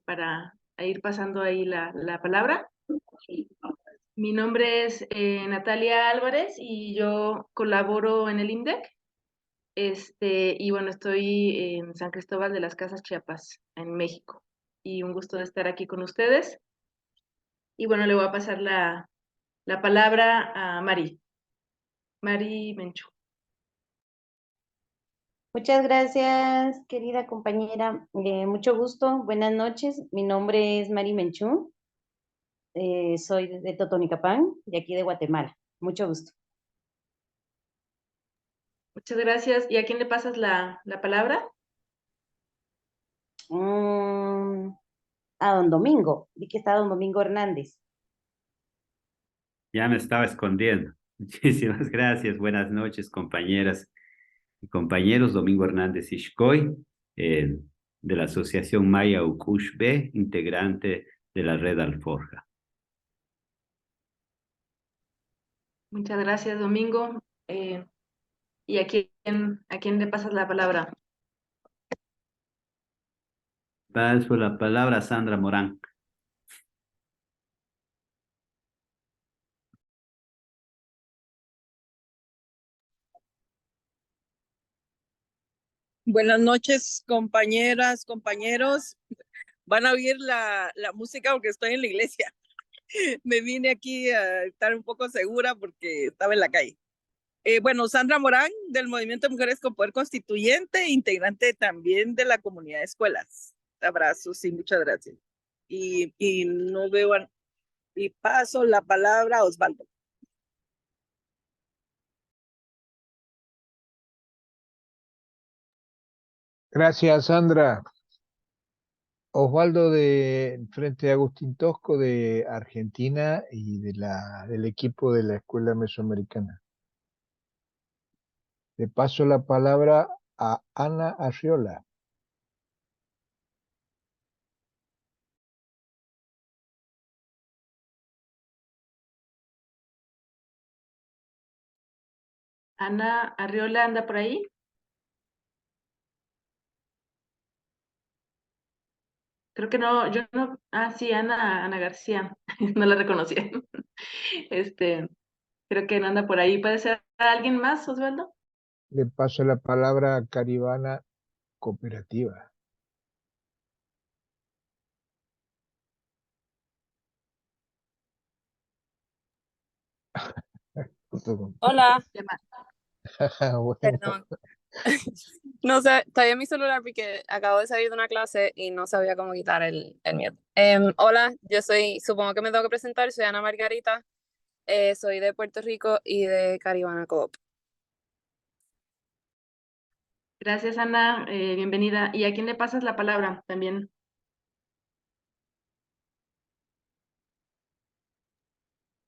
para ir pasando ahí la palabra. Mi nombre es Natalia Álvarez y yo colaboro en el INDEC. Y bueno, estoy en San Cristóbal de las Casas Chiapas, en México. Y un gusto de estar aquí con ustedes. Y bueno, le voy a pasar la palabra a Mari Menchú. Muchas gracias, querida compañera. Mucho gusto. Buenas noches. Mi nombre es Mari Menchú. Soy de Totonicapán, de aquí de Guatemala. Mucho gusto. Muchas gracias. ¿Y a quién le pasas la palabra? A don Domingo. Vi que está don Domingo Hernández. Ya me estaba escondiendo. Muchísimas gracias. Buenas noches, compañeras y compañeros. Domingo Hernández Ishkoy, de la Asociación Maya Ukush B, integrante de la Red Alforja. Muchas gracias, Domingo. ¿Y a quién le pasas la palabra? Paso la palabra a Sandra Morán. Buenas noches, compañeras, compañeros. Van a oír la música porque estoy en la iglesia. Me vine aquí a estar un poco segura porque estaba en la calle. Bueno, Sandra Morán, del Movimiento de Mujeres con Poder Constituyente, integrante también de la comunidad de escuelas. Abrazos y muchas gracias. Y no veo, y paso la palabra a Osvaldo. Gracias, Sandra. Osvaldo de Frente Agustín Tosco de Argentina y del equipo de la Escuela Mesoamericana. Le paso la palabra a Ana Arriola. Ana Arriola anda por ahí. Creo que no, yo no. Ah, sí, Ana García. No la reconocía. Creo que no anda por ahí. ¿Puede ser alguien más, Osvaldo? Le paso la palabra a Caribana Cooperativa. Hola, Bueno, perdón. No sé, todavía en mi celular porque acabo de salir de una clase y no sabía cómo quitar el miedo. Hola, yo soy, supongo que me tengo que presentar, soy Ana Margarita, soy de Puerto Rico y de Caribana Coop. Gracias, Ana. Bienvenida. ¿Y a quién le pasas la palabra también?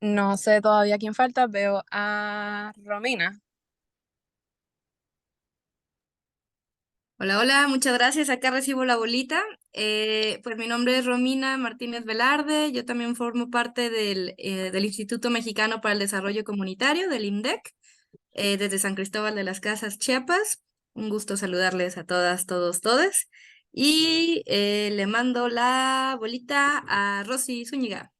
No sé todavía quién falta, veo a Romina. Hola, hola, muchas gracias. Acá recibo la bolita. Pues mi nombre es Romina Martínez Velarde. Yo también formo parte del Instituto Mexicano para el Desarrollo Comunitario, del IMDEC, desde San Cristóbal de las Casas, Chiapas. Un gusto saludarles a todas, todos, todes. Y le mando la bolita a Rosy Zúñiga.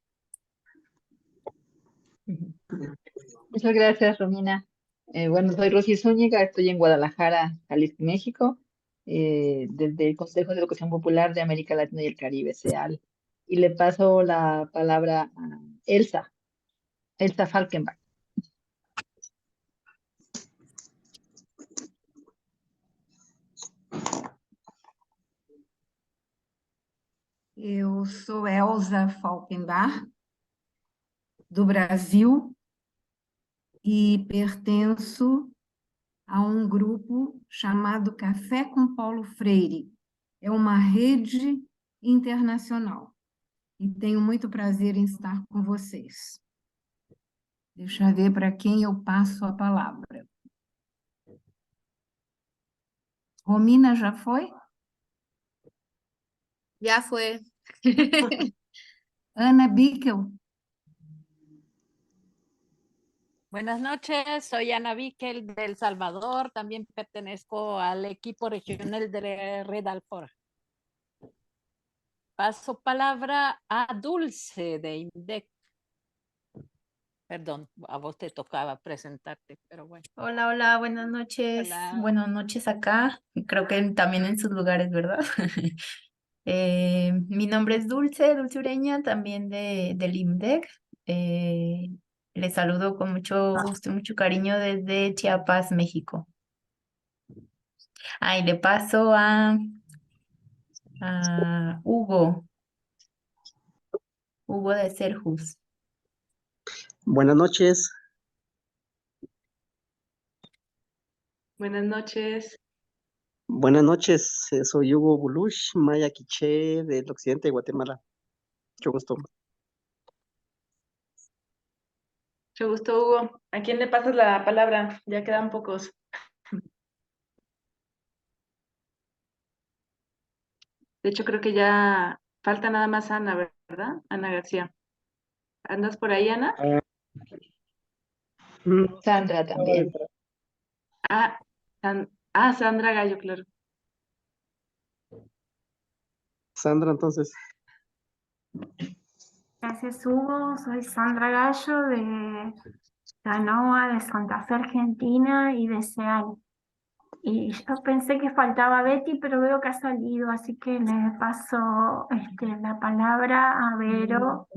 Muchas gracias, Romina. Bueno, soy Rosy Zúñiga, estoy en Guadalajara, Jalisco, México, desde el Consejo de Educación Popular de América Latina y el Caribe, CEAL. Y le paso la palabra a Elsa Falkenbach. Eu sou Elza Falkenbach, do Brasil, e pertenço a um grupo chamado Café com Paulo Freire. É uma rede internacional. E tenho muito prazer em estar com vocês. Deixa eu ver para quem eu passo a palavra. Romina já foi? Ya fue. Ana Bickel. Buenas noches, soy Ana Bickel de El Salvador, también pertenezco al equipo regional de Red Alforja. paso palabra a Dulce de INDEC. Perdón, a vos te tocaba presentarte, pero bueno. Hola, hola, buenas noches. Hola. Buenas noches acá. Creo que también en sus lugares, ¿verdad? Mi nombre es Dulce, Dulce Ureña, también del IMDEC. Les saludo con mucho gusto y mucho cariño desde Chiapas, México. Y le paso a Hugo de Serjus. Buenas noches. Buenas noches. Buenas noches. Soy Hugo Bulush, maya quiché del occidente de Guatemala. Mucho gusto. Mucho gusto, Hugo. ¿A quién le pasas la palabra? Ya quedan pocos. De hecho, creo que ya falta nada más Ana, ¿verdad? Ana García. ¿Andas por ahí, Ana? Sandra también. Ah, Sandra Gallo, claro. Sandra, entonces. Gracias, Hugo. Soy Sandra Gallo de Canoa, de Santa Fe, Argentina y de SEAL. Y yo pensé que faltaba Betty, pero veo que ha salido, así que le paso la palabra a Vero.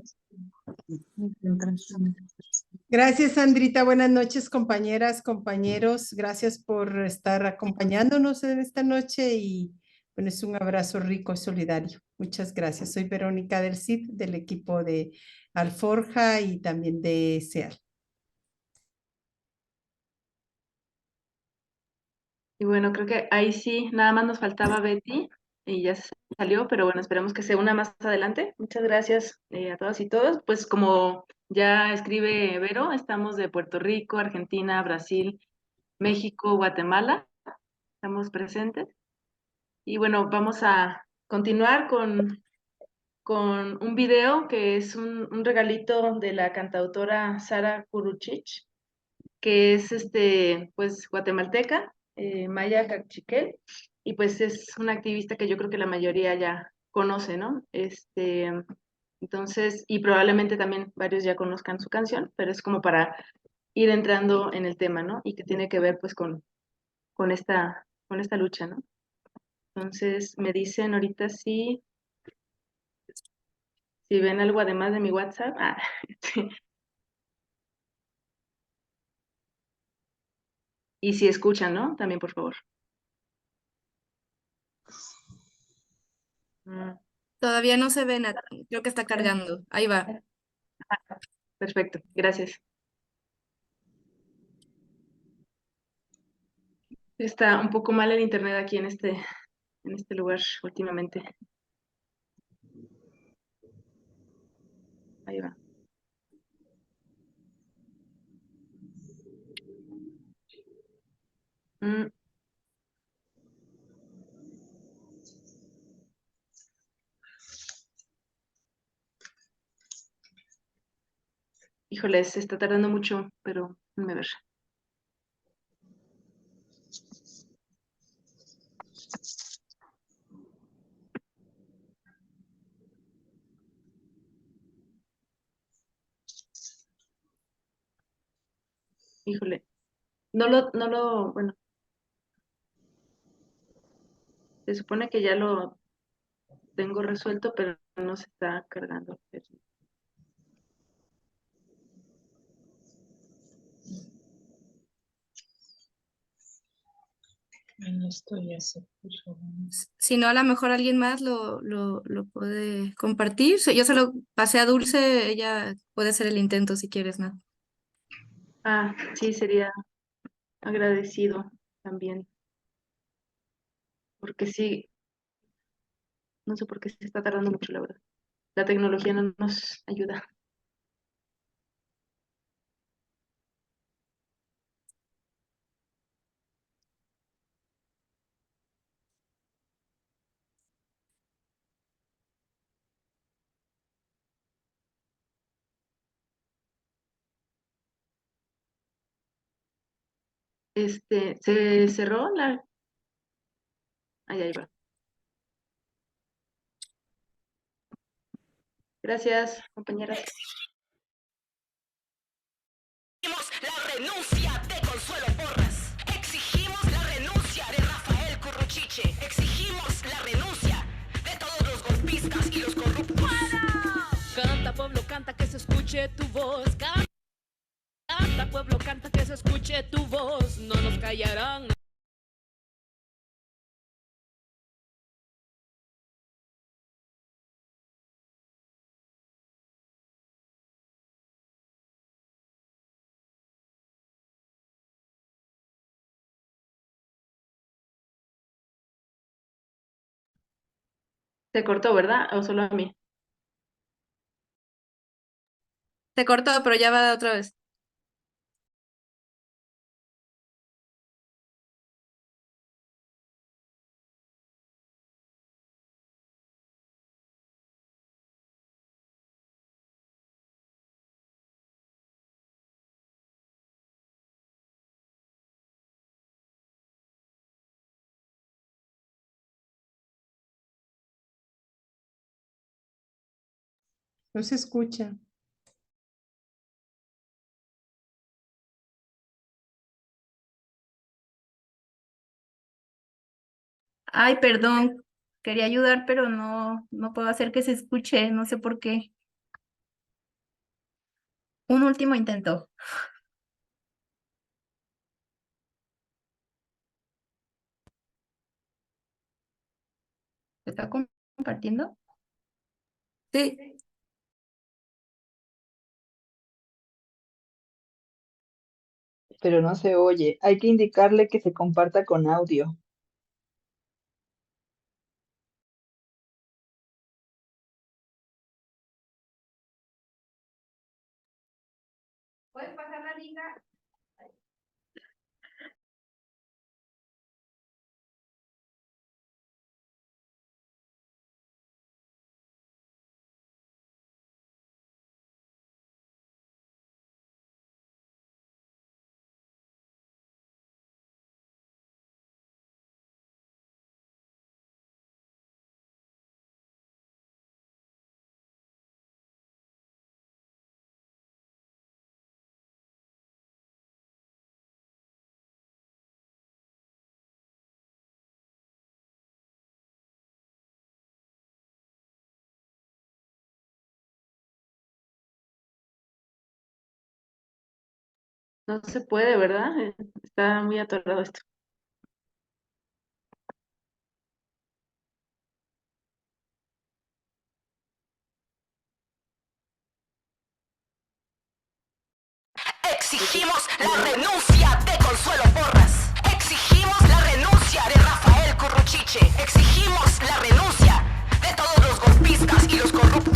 Gracias, Sandrita. Buenas noches, compañeras, compañeros. Gracias por estar acompañándonos en esta noche y bueno, es un abrazo rico, solidario. Muchas gracias. Soy Verónica del CID, del equipo de Alforja y también de SEAL. Y bueno, creo que ahí sí, nada más nos faltaba Betty y ya se salió, pero bueno, esperemos que se una más adelante. Muchas gracias a todas y todos. Pues como ya escribe Vero, estamos de Puerto Rico, Argentina, Brasil, México, Guatemala. Estamos presentes. Y bueno, vamos a continuar con un video que es un regalito de la cantautora Sara Kuruchich, que es pues guatemalteca, maya cachiquel, y pues es una activista que yo creo que la mayoría ya conoce, ¿no? Entonces, y probablemente también varios ya conozcan su canción, pero es como para ir entrando en el tema, ¿no? Y que tiene que ver pues con esta lucha, ¿no? Entonces, me dicen ahorita si ven algo además de mi WhatsApp. Sí. Y si escuchan, ¿no? También, por favor. Todavía no se ven, creo que está cargando. Ahí va. Perfecto, gracias. Está un poco mal el internet aquí en este lugar últimamente. Ahí va. Mm. Híjole, se está tardando mucho, pero déjame ver. Híjole. Bueno, se supone que ya lo tengo resuelto, pero no se está cargando. Si no, a lo mejor alguien más lo puede compartir. Yo se lo pasé a Dulce, ella puede hacer el intento si quieres, ¿no? Sí, sería agradecido también. Porque sí, no sé por qué se está tardando mucho, la verdad. La tecnología no nos ayuda. ¿Se cerró la? Ahí va. Gracias, compañeras. La renuncia de Consuelo Porras. Exigimos la renuncia de Rafael Curruchiche. Exigimos la renuncia de todos los golpistas y los corruptos. Canta, pueblo, canta, que se escuche tu voz. Canta, pueblo, canta, que se escuche tu voz. No nos callarán. Se cortó, ¿verdad? ¿O solo a mí? Se cortó, pero ya va otra vez. No se escucha. Ay, perdón, quería ayudar, pero no puedo hacer que se escuche, no sé por qué. Un último intento. ¿Se está compartiendo? Sí. Pero no se oye. Hay que indicarle que se comparta con audio. ¿Puedes pasar la liga? No se puede, ¿verdad? Está muy atorado esto. Exigimos la renuncia de Consuelo Porras. Exigimos la renuncia de Rafael Curruchiche. Exigimos la renuncia de todos los golpistas y los corruptos.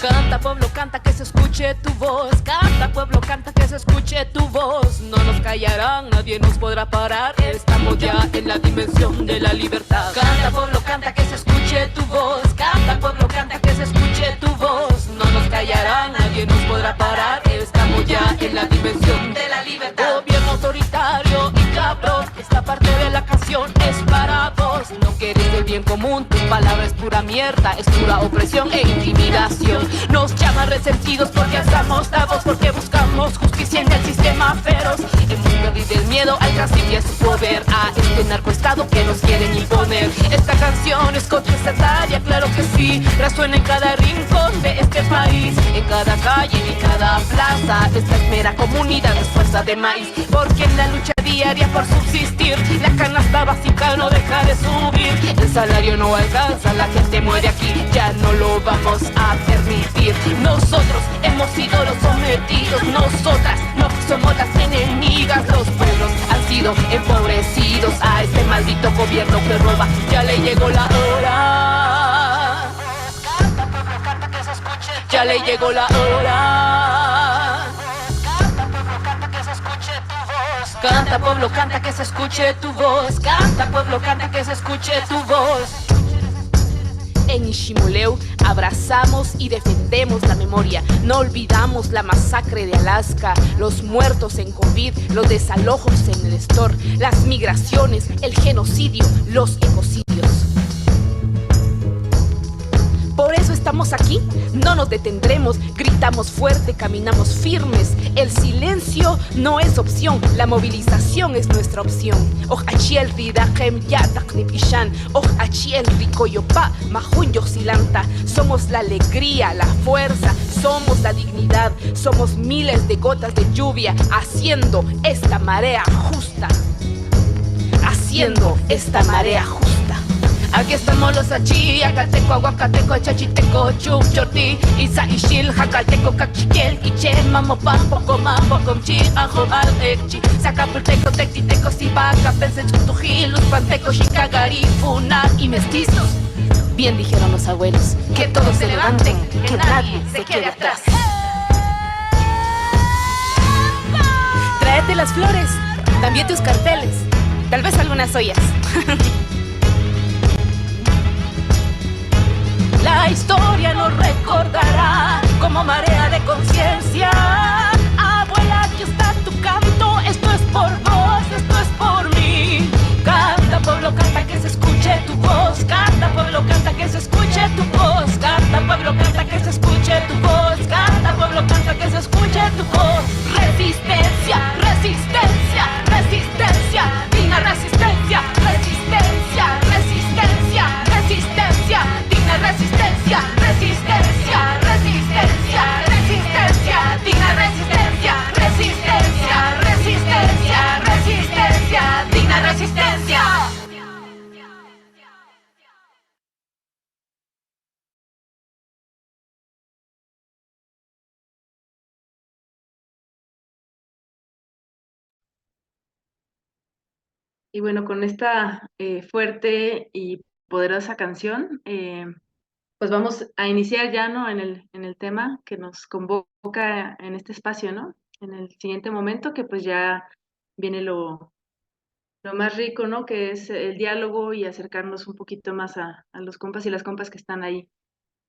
Canta, pueblo, canta, que se escuche tu voz. Canta, pueblo, canta, que se escuche tu voz. No nos callarán, nadie nos podrá parar. Estamos ya en la dimensión de la libertad. Canta, pueblo, canta, que se escuche tu voz. Canta, pueblo, canta, que se escuche tu voz. No nos callarán, nadie nos podrá parar. Estamos ya en la dimensión de la libertad. Gobierno autoritario y cabrón, esta parte de la canción es para vos. No querés el bien común, tu palabra es pura mierda, es pura opresión e intimidación. Nos llaman resentidos porque alzamos la voz, porque buscamos justicia en el sistema feroz. Hemos perdido el miedo al cacique su poder, a este narcoestado que nos quieren imponer. Esta canción es contestataria, claro que sí, resuena en cada rincón de este país, en cada calle, en cada plaza. Esta es mera comunidad, es fuerza de maíz, porque en la lucha diaria por subsistir, la canasta básica no deja de subir. El salario no alcanza, la gente muere aquí, ya no lo vamos a permitir. Nosotros hemos sido los sometidos, nosotras no somos las enemigas. Los pueblos han sido empobrecidos a este maldito gobierno que roba. Ya le llegó la hora. Canta, pueblo, canta, que se escuche. Ya le llegó la hora. Canta, pueblo, canta, que se escuche tu voz. Canta, pueblo, canta, que se escuche tu voz. Canta, pueblo, canta, que se escuche tu voz. En Ishimuleu abrazamos y defendemos la memoria. No olvidamos la masacre de Alaska, los muertos en COVID, los desalojos en el Store, las migraciones, el genocidio, los ecocidios. Por eso estamos estamos aquí, no nos detendremos. Gritamos fuerte, caminamos firmes. El silencio no es opción, la movilización es nuestra opción. Och achiel ridajem yatak nipishan, och achiel ricoyopa, majun yoxilanta. Somos la alegría, la fuerza, somos la dignidad, somos miles de gotas de lluvia haciendo esta marea justa. Haciendo esta marea justa. Aquí estamos los achi, acateco, aguacateco, chachiteco, chup, chorti, isa, ishil, jacateco, cachiquel, quiche, mamo, pampo, comampo, comchi, ajo, al, ekchi, sacapulteco, tectiteco, sibaca, pensen, chutujilus, panteco, chicagari, funa y mestizos. Bien dijeron los abuelos, que todos se levanten, que nadie se quede atrás. Tráete las flores, también tus carteles, tal vez algunas ollas. La historia nos recordará como marea de conciencia. Abuela, aquí está tu canto, esto es por vos, esto es por mí. Canta, pueblo, canta, que se escuche tu voz. Canta, pueblo, canta, que se escuche tu voz. Canta, pueblo, canta, que se escuche tu voz. Canta, pueblo, canta, que se escuche tu voz. Resistencia, resistencia, resistencia, digna resistencia, resistencia, resistencia, resistencia, digna resistencia, resistencia, resistencia, resistencia, digna resistencia, resistencia, resistencia, resistencia, digna resistencia. Y bueno, con esta fuerte y poderosa canción, pues vamos a iniciar ya, ¿no? En el tema que nos convoca en este espacio, ¿no? En el siguiente momento, que pues ya viene lo más rico, ¿no? Que es el diálogo y acercarnos un poquito más a los compas y las compas que están ahí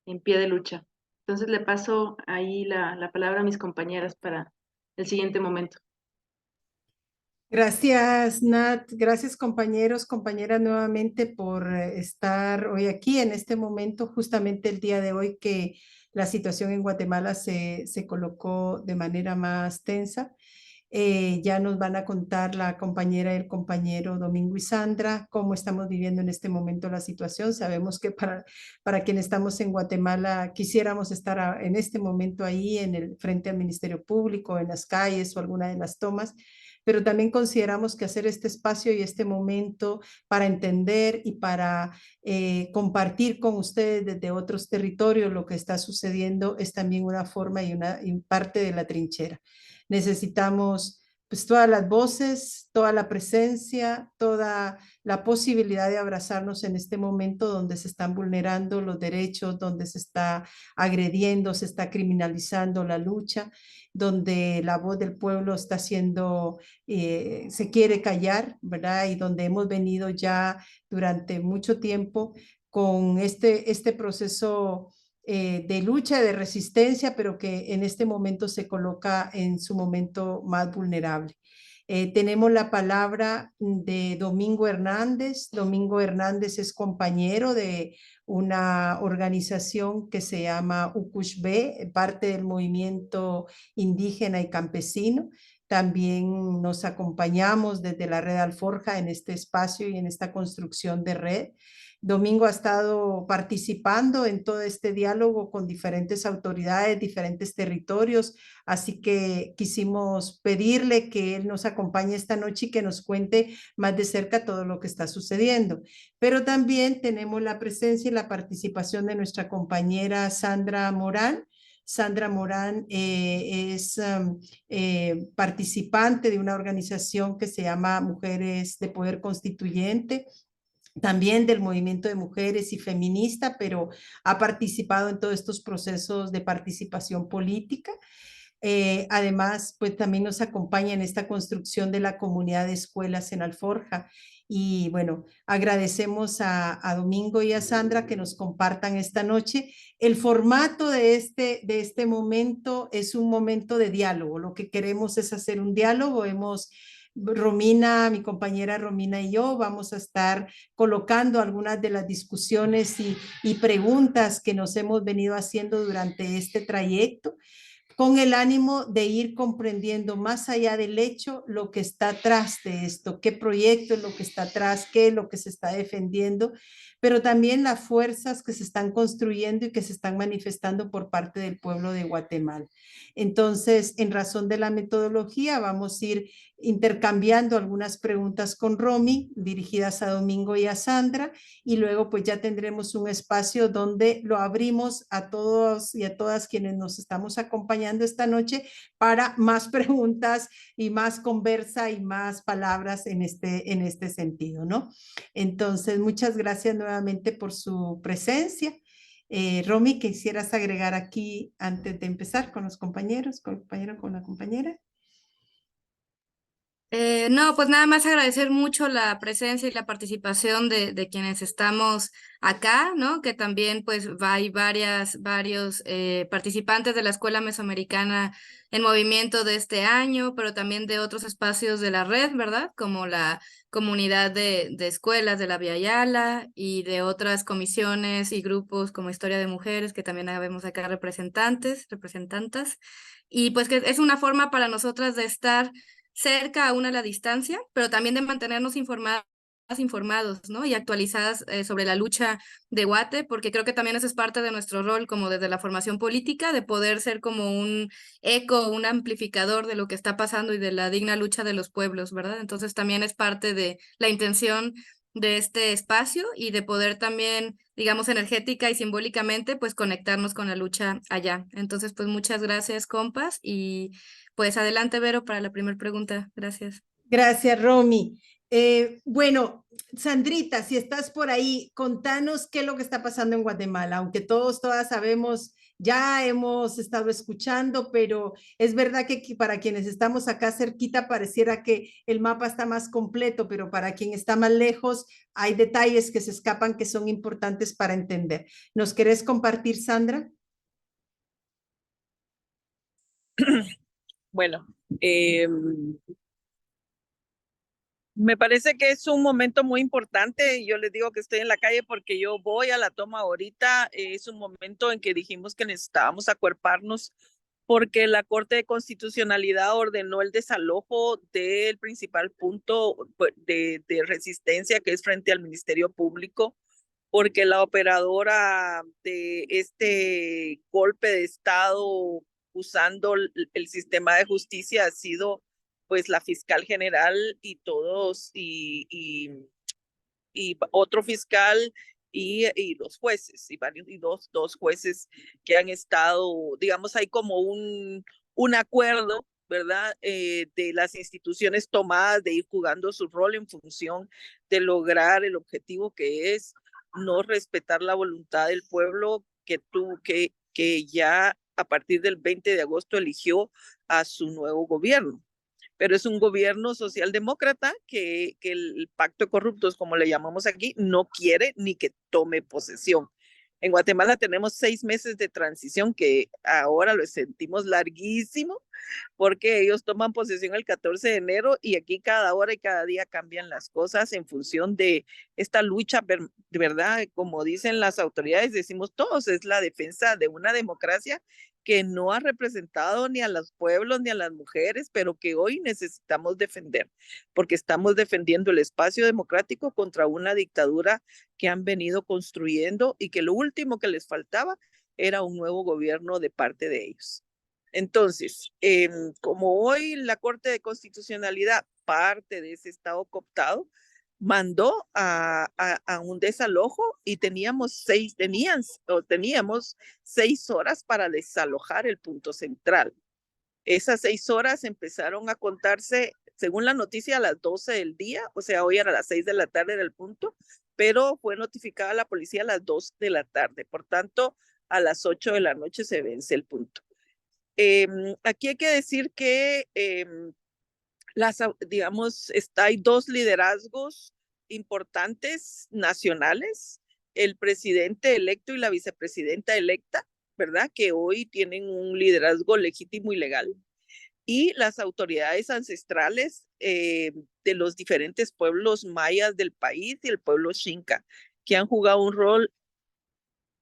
en pie de lucha. Entonces le paso ahí la palabra a mis compañeras para el siguiente momento. Gracias, Nat. Gracias, compañeros, compañeras, nuevamente por estar hoy aquí en este momento, justamente el día de hoy que la situación en Guatemala se colocó de manera más tensa. Ya nos van a contar la compañera y el compañero Domingo y Sandra cómo estamos viviendo en este momento la situación. Sabemos que para quienes estamos en Guatemala quisiéramos estar en este momento ahí en el frente al Ministerio Público, en las calles o alguna de las tomas, pero también consideramos que hacer este espacio y este momento para entender y para compartir con ustedes desde otros territorios lo que está sucediendo es también una forma y parte de la trinchera. Necesitamos pues todas las voces, toda la presencia, toda la posibilidad de abrazarnos en este momento donde se están vulnerando los derechos, donde se está agrediendo, se está criminalizando la lucha, donde la voz del pueblo está siendo, se quiere callar, ¿verdad? Y donde hemos venido ya durante mucho tiempo con este proceso de lucha, de resistencia, pero que en este momento se coloca en su momento más vulnerable. Tenemos la palabra de Domingo Hernández. Domingo Hernández es compañero de una organización que se llama UCUSB, parte del movimiento indígena y campesino. También nos acompañamos desde la Red Alforja en este espacio y en esta construcción de red. Domingo ha estado participando en todo este diálogo con diferentes autoridades, diferentes territorios, así que quisimos pedirle que él nos acompañe esta noche y que nos cuente más de cerca todo lo que está sucediendo. Pero también tenemos la presencia y la participación de nuestra compañera Sandra Morán. Sandra Morán es participante de una organización que se llama Mujeres de Poder Constituyente, también del movimiento de mujeres y feminista, pero ha participado en todos estos procesos de participación política. Además, pues también nos acompaña en esta construcción de la comunidad de escuelas en Alforja. Y bueno, agradecemos a Domingo y a Sandra que nos compartan esta noche. El formato de este momento es un momento de diálogo. Lo que queremos es hacer un diálogo. Hemos Romina, mi compañera Romina y yo vamos a estar colocando algunas de las discusiones y preguntas que nos hemos venido haciendo durante este trayecto, con el ánimo de ir comprendiendo más allá del hecho lo que está atrás de esto, qué proyecto es lo que está atrás, qué es lo que se está defendiendo, pero también las fuerzas que se están construyendo y que se están manifestando por parte del pueblo de Guatemala. Entonces, en razón de la metodología, vamos a ir intercambiando algunas preguntas con Romy, dirigidas a Domingo y a Sandra, y luego pues ya tendremos un espacio donde lo abrimos a todos y a todas quienes nos estamos acompañando esta noche para más preguntas y más conversa y más palabras en este sentido, ¿no? Entonces, muchas gracias nuevamente por su presencia. Romy, ¿quisieras agregar aquí antes de empezar con los compañeros, con el compañero, con la compañera? No, pues nada más agradecer mucho la presencia y la participación de quienes estamos acá, ¿no? Que también pues hay varios participantes de la Escuela Mesoamericana en Movimiento de este año, pero también de otros espacios de la red, ¿verdad? Como la comunidad de escuelas de la Via Yala y de otras comisiones y grupos como Historia de Mujeres, que también vemos acá representantas. Y pues que es una forma para nosotras de estar cerca aún a la distancia, pero también de mantenernos informados, ¿no? Y actualizadas sobre la lucha de Guate, porque creo que también eso es parte de nuestro rol como desde la formación política, de poder ser como un eco, un amplificador de lo que está pasando y de la digna lucha de los pueblos, ¿verdad? Entonces también es parte de la intención de este espacio y de poder también, digamos, energética y simbólicamente, pues conectarnos con la lucha allá. Entonces, pues muchas gracias, compas, y pues adelante, Vero, para la primera pregunta. Gracias. Gracias, Romy. Bueno, Sandrita, si estás por ahí, contanos qué es lo que está pasando en Guatemala, aunque todas sabemos, ya hemos estado escuchando, pero es verdad que para quienes estamos acá cerquita pareciera que el mapa está más completo, pero para quien está más lejos hay detalles que se escapan que son importantes para entender. ¿Nos querés compartir, Sandra? Bueno, me parece que es un momento muy importante. Yo les digo que estoy en la calle porque yo voy a la toma ahorita. Es un momento en que dijimos que necesitábamos acuerparnos porque la Corte de Constitucionalidad ordenó el desalojo del principal punto de resistencia, que es frente al Ministerio Público, porque la operadora de este golpe de Estado usando el sistema de justicia ha sido pues la fiscal general y todos y otro fiscal y los jueces y dos jueces que han estado, digamos, hay como un acuerdo, ¿verdad? De las instituciones tomadas de ir jugando su rol en función de lograr el objetivo que es no respetar la voluntad del pueblo que ya a partir del 20 de agosto eligió a su nuevo gobierno. Pero es un gobierno socialdemócrata que el pacto de corruptos, como le llamamos aquí, no quiere ni que tome posesión. En Guatemala tenemos 6 meses de transición que ahora lo sentimos larguísimo porque ellos toman posesión el 14 de enero y aquí cada hora y cada día cambian las cosas en función de esta lucha, de verdad, como dicen las autoridades, decimos todos, es la defensa de una democracia que no ha representado ni a los pueblos ni a las mujeres, pero que hoy necesitamos defender, porque estamos defendiendo el espacio democrático contra una dictadura que han venido construyendo y que lo último que les faltaba era un nuevo gobierno de parte de ellos. Entonces, como hoy la Corte de Constitucionalidad, parte de ese estado cooptado, mandó a un desalojo y teníamos 6 horas para desalojar el punto central. Esas 6 horas empezaron a contarse, según la noticia, a las 12 del día, o sea, hoy era a las 6 de la tarde del punto, pero fue notificada a la policía a las 2 de la tarde. Por tanto, a las 8 de la noche se vence el punto. Aquí hay que decir que hay 2 liderazgos importantes nacionales, el presidente electo y la vicepresidenta electa, ¿verdad? Que hoy tienen un liderazgo legítimo y legal. y las autoridades ancestrales de los diferentes pueblos mayas del país y el pueblo Xinca, que han jugado un rol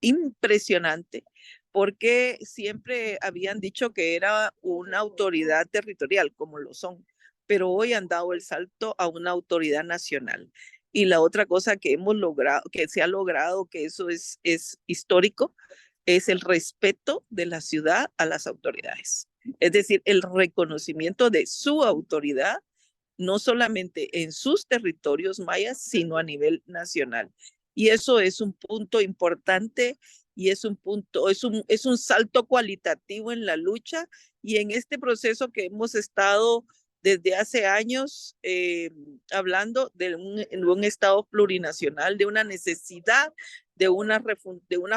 impresionante, porque siempre habían dicho que era una autoridad territorial, como lo son, pero hoy han dado el salto a una autoridad nacional. Y la otra cosa que hemos logrado, que se ha logrado, que eso es histórico, es el respeto de la ciudad a las autoridades. Es decir, el reconocimiento de su autoridad, no solamente en sus territorios mayas, sino a nivel nacional. Y eso es un punto importante y es un salto cualitativo en la lucha y en este proceso que hemos estado desde hace años hablando de un Estado plurinacional, de una necesidad de una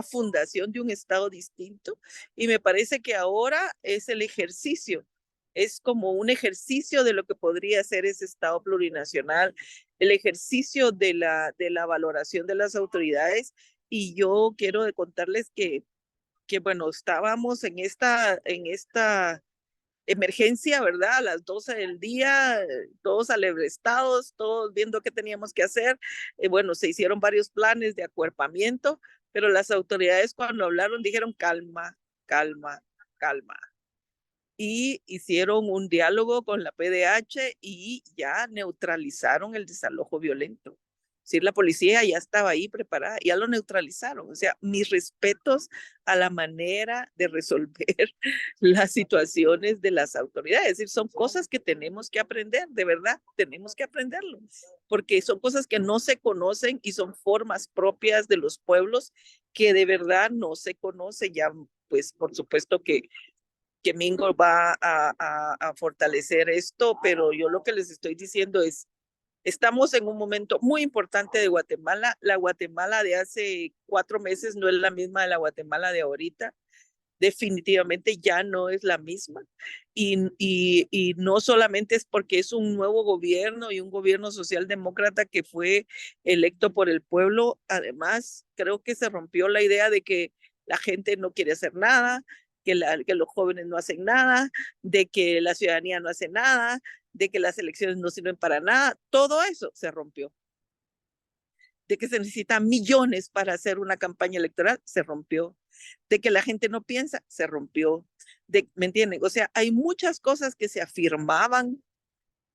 fundación de un Estado distinto. Y me parece que ahora es el ejercicio, es como un ejercicio de lo que podría ser ese Estado plurinacional, el ejercicio de la valoración de las autoridades. Y yo quiero contarles que bueno, estábamos en esta emergencia, ¿verdad? A las 12 del día, todos alebrestados, todos viendo qué teníamos que hacer. Bueno, se hicieron varios planes de acuerpamiento, pero las autoridades cuando hablaron dijeron calma, calma, calma. Y hicieron un diálogo con la PDH y ya neutralizaron el desalojo violento. Es decir, la policía ya estaba ahí preparada, ya lo neutralizaron. O sea, mis respetos a la manera de resolver las situaciones de las autoridades. Es decir, son cosas que tenemos que aprender, de verdad, tenemos que aprenderlo, porque son cosas que no se conocen y son formas propias de los pueblos que de verdad no se conocen. Ya, pues, por supuesto que Mingo va a fortalecer esto, pero yo lo que les estoy diciendo es, estamos en un momento muy importante de Guatemala. La Guatemala de hace 4 meses no es la misma de la Guatemala de ahorita. Definitivamente ya no es la misma. Y no solamente es porque es un nuevo gobierno y un gobierno socialdemócrata que fue electo por el pueblo. Además, creo que se rompió la idea de que la gente no quiere hacer nada, que los jóvenes no hacen nada, de que la ciudadanía no hace nada, de que las elecciones no sirven para nada. Todo eso se rompió. De que se necesitan millones para hacer una campaña electoral, se rompió. De que la gente no piensa, se rompió. ¿Me entienden? O sea, hay muchas cosas que se afirmaban,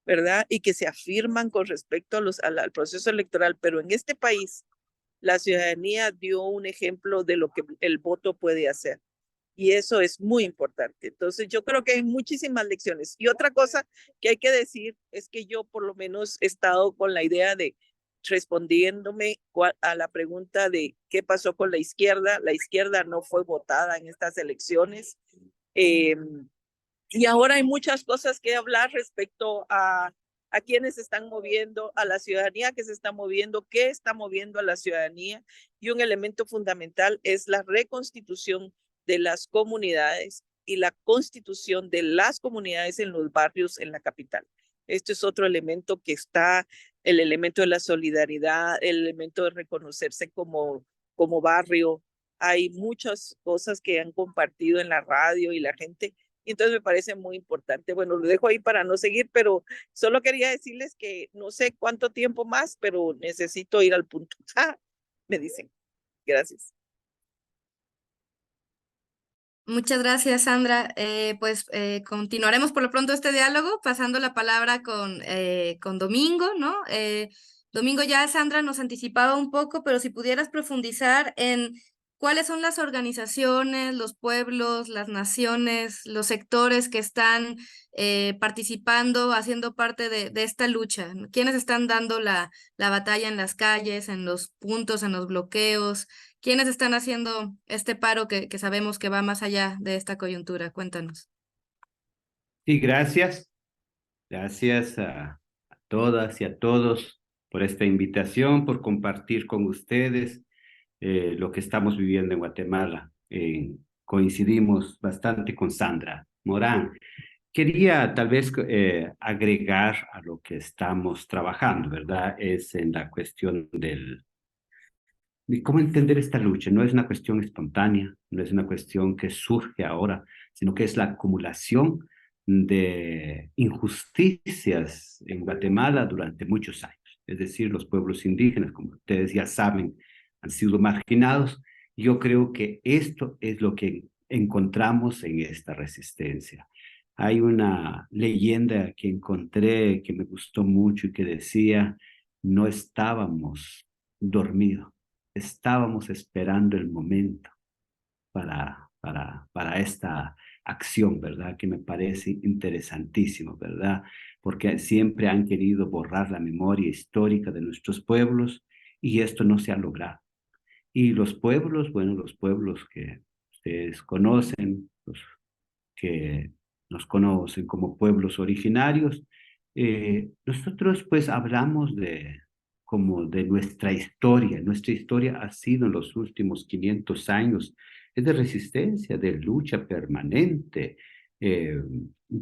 ¿verdad? Y que se afirman con respecto al proceso electoral, pero en este país la ciudadanía dio un ejemplo de lo que el voto puede hacer. Y eso es muy importante. Entonces, yo creo que hay muchísimas lecciones. Y otra cosa que hay que decir es que yo por lo menos he estado con la idea de respondiéndome a la pregunta de qué pasó con la izquierda. La izquierda no fue votada en estas elecciones. Y ahora hay muchas cosas que hablar respecto a quienes se están moviendo, a la ciudadanía que se está moviendo, qué está moviendo a la ciudadanía. Y un elemento fundamental es la reconstitución de las comunidades y la constitución de las comunidades en los barrios en la capital. Este es otro elemento que está, el elemento de la solidaridad, el elemento de reconocerse como barrio. Hay muchas cosas que han compartido en la radio y la gente, entonces me parece muy importante. Bueno, lo dejo ahí para no seguir, pero solo quería decirles que no sé cuánto tiempo más, pero necesito ir al punto. Me dicen. Gracias. Muchas gracias, Sandra. Continuaremos por lo pronto este diálogo, pasando la palabra con Domingo, ¿no? Domingo, ya Sandra nos anticipaba un poco, pero si pudieras profundizar en cuáles son las organizaciones, los pueblos, las naciones, los sectores que están participando, haciendo parte de esta lucha. ¿Quiénes están dando la batalla en las calles, en los puntos, en los bloqueos? ¿Quiénes están haciendo este paro que sabemos que va más allá de esta coyuntura? Cuéntanos. Sí, gracias. Gracias a todas y a todos por esta invitación, por compartir con ustedes lo que estamos viviendo en Guatemala. Coincidimos bastante con Sandra Morán. Quería tal vez agregar a lo que estamos trabajando, ¿verdad? Es en la cuestión de cómo entender esta lucha. No es una cuestión espontánea, no es una cuestión que surge ahora, sino que es la acumulación de injusticias en Guatemala durante muchos años. Es decir, los pueblos indígenas, como ustedes ya saben, han sido marginados. Yo creo que esto es lo que encontramos en esta resistencia. Hay una leyenda que encontré que me gustó mucho y que decía: no estábamos dormidos, estábamos esperando el momento para esta acción, ¿verdad? Que me parece interesantísimo, ¿verdad? Porque siempre han querido borrar la memoria histórica de nuestros pueblos y esto no se ha logrado. Y los pueblos, bueno, los pueblos que ustedes conocen, los que nos conocen como pueblos originarios, nosotros pues hablamos como de nuestra historia. Nuestra historia ha sido en los últimos 500 años, es de resistencia, de lucha permanente.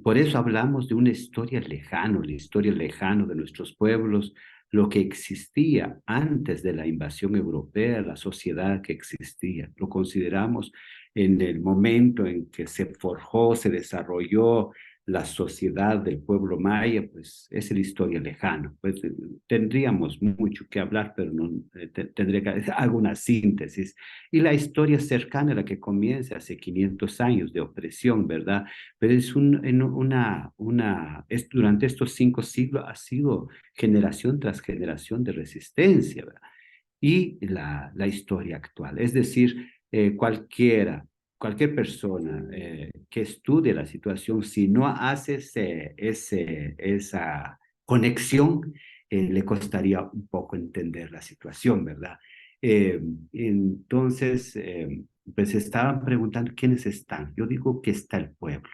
Por eso hablamos de una historia lejana, la historia lejana de nuestros pueblos, lo que existía antes de la invasión europea, la sociedad que existía. Lo consideramos en el momento en que se forjó, se desarrolló la sociedad del pueblo maya, pues es la historia lejana. Pues tendríamos mucho que hablar, pero no tendría que hacer una síntesis. Y la historia cercana, la que comienza hace 500 años de opresión, ¿verdad? Pero es durante estos 5 siglos ha sido generación tras generación de resistencia, ¿verdad? Y la historia actual. Es decir, cualquier persona que estudie la situación, si no hace esa conexión, le costaría un poco entender la situación, ¿verdad? Entonces, pues estaban preguntando quiénes están. Yo digo que está el pueblo.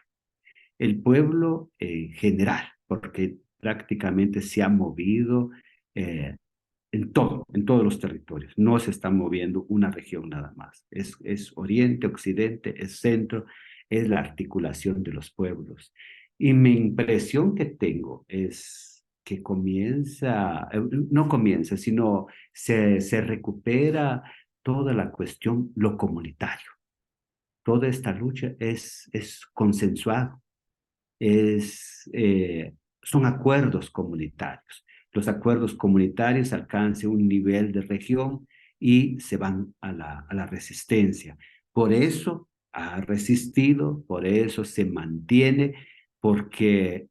El pueblo general, porque prácticamente se ha movido en todos los territorios. No se está moviendo una región nada más. Es oriente, occidente, es centro, es la articulación de los pueblos. Y mi impresión que tengo es que no comienza, sino se recupera toda la cuestión, lo comunitario. Toda esta lucha es consensuada, son acuerdos comunitarios. Los acuerdos comunitarios alcanzan un nivel de región y se van a la resistencia. Por eso ha resistido, por eso se mantiene, porque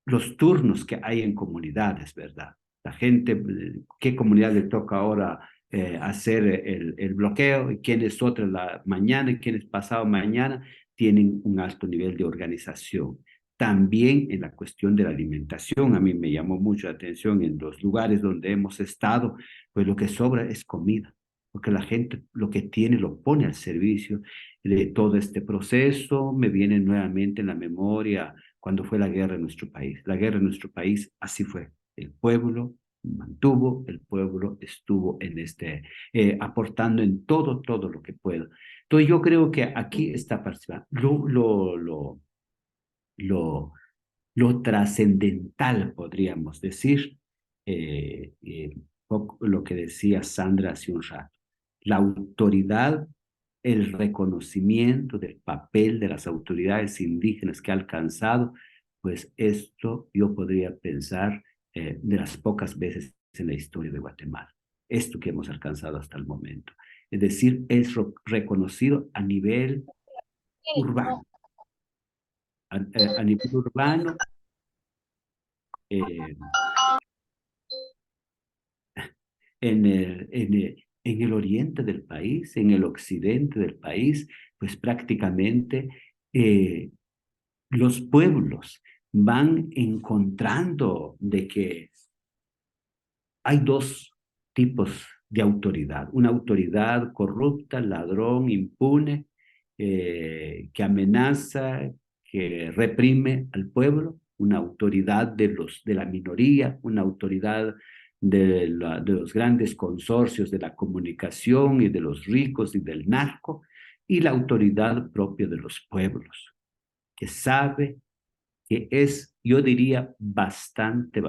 los turnos que hay en comunidades, ¿verdad? La gente, ¿qué comunidad le toca ahora hacer el bloqueo? ¿Y quién es otra la mañana? ¿Y quién es pasado mañana? Tienen un alto nivel de organización. También en la cuestión de la alimentación, a mí me llamó mucho la atención en los lugares donde hemos estado, pues lo que sobra es comida, porque la gente lo que tiene lo pone al servicio de todo este proceso. Me viene nuevamente en la memoria cuando fue la guerra en nuestro país. La guerra en nuestro país así fue. El pueblo mantuvo, el pueblo estuvo aportando en todo lo que pueda. Entonces yo creo que aquí está participando. Lo trascendental, podríamos decir, lo que decía Sandra hace un rato, la autoridad, el reconocimiento del papel de las autoridades indígenas que ha alcanzado, pues esto yo podría pensar de las pocas veces en la historia de Guatemala, esto que hemos alcanzado hasta el momento. Es decir, es reconocido a nivel urbano. A nivel urbano, en el oriente del país, en el occidente del país, pues prácticamente los pueblos van encontrando de que hay 2 tipos de autoridad. Una autoridad corrupta, ladrón, impune, que amenaza, que reprime al pueblo, una autoridad de la minoría, una autoridad de los grandes consorcios de la comunicación y de los ricos y del narco, y la autoridad propia de los pueblos, que sabe, que es, yo diría, bastante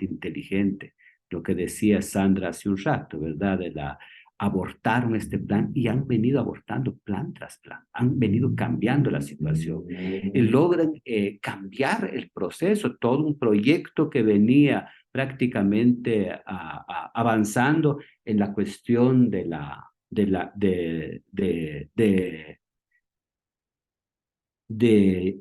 inteligente. Lo que decía Sandra hace un rato, ¿verdad? De la abortaron este plan y han venido abortando plan tras plan, han venido cambiando la situación. Logran cambiar el proceso, todo un proyecto que venía prácticamente avanzando en la cuestión de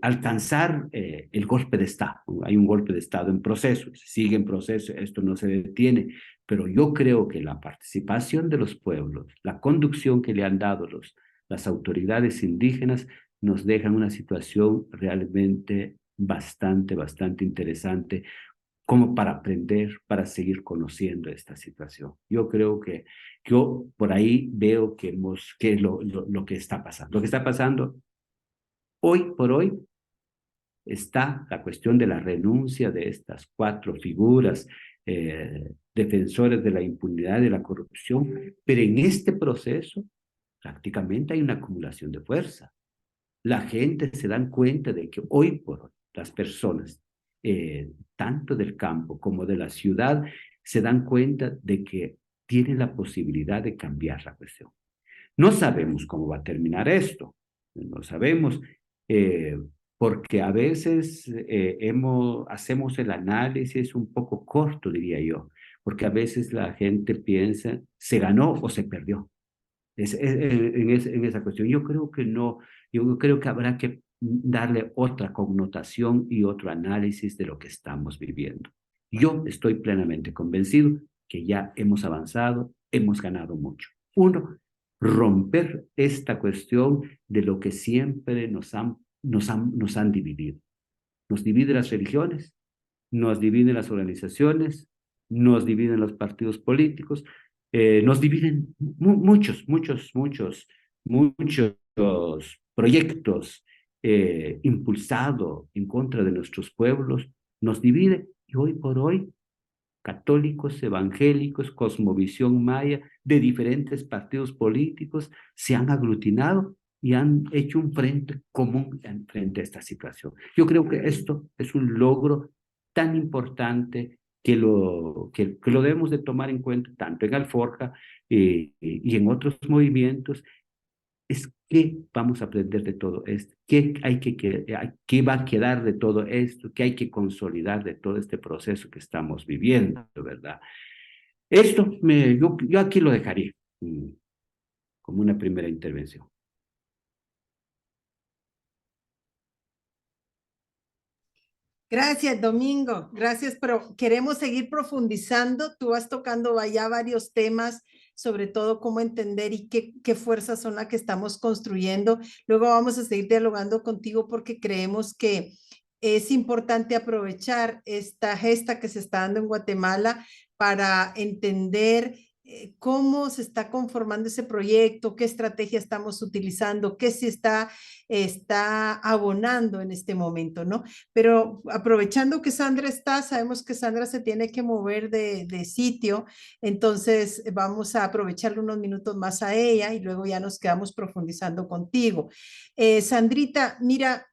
alcanzar el golpe de Estado. Hay un golpe de Estado en proceso, sigue en proceso, esto no se detiene, pero yo creo que la participación de los pueblos, la conducción que le han dado las autoridades indígenas, nos dejan una situación realmente bastante interesante, como para aprender, para seguir conociendo esta situación. Yo creo que yo por ahí veo que es lo que está pasando. Lo que está pasando hoy por hoy está la cuestión de la renuncia de estas 4 figuras defensores de la impunidad y de la corrupción, pero en este proceso prácticamente hay una acumulación de fuerza. La gente se da cuenta de que hoy por hoy las personas, tanto del campo como de la ciudad, se dan cuenta de que tienen la posibilidad de cambiar la cuestión. No sabemos cómo va a terminar esto, no sabemos, porque a veces hacemos el análisis un poco corto, diría yo, porque a veces la gente piensa, ¿se ganó o se perdió? En esa cuestión. Yo creo que no, yo creo que habrá que darle otra connotación y otro análisis de lo que estamos viviendo. Yo estoy plenamente convencido que ya hemos avanzado, hemos ganado mucho. Uno, romper esta cuestión de lo que siempre nos han dividido. Nos dividen las religiones, nos dividen las organizaciones, nos dividen los partidos políticos, nos dividen muchos proyectos impulsados en contra de nuestros pueblos, nos divide, y hoy por hoy católicos, evangélicos, cosmovisión maya, de diferentes partidos políticos, se han aglutinado y han hecho un frente común frente a esta situación. Yo creo que esto es un logro tan importante que lo debemos de tomar en cuenta tanto en Alforja y en otros movimientos. Es qué vamos a aprender de todo esto, qué va a quedar de todo esto, qué hay que consolidar de todo este proceso que estamos viviendo, ¿verdad? Esto yo aquí lo dejaría como una primera intervención. Gracias, Domingo. Gracias, pero queremos seguir profundizando. Tú vas tocando ya varios temas, sobre todo cómo entender y qué fuerzas son las que estamos construyendo. Luego vamos a seguir dialogando contigo porque creemos que es importante aprovechar esta gesta que se está dando en Guatemala para entender cómo se está conformando ese proyecto, qué estrategia estamos utilizando, qué se está abonando en este momento, ¿no? Pero aprovechando que Sandra está, sabemos que Sandra se tiene que mover de sitio, entonces vamos a aprovecharle unos minutos más a ella y luego ya nos quedamos profundizando contigo. Sandrita, mira,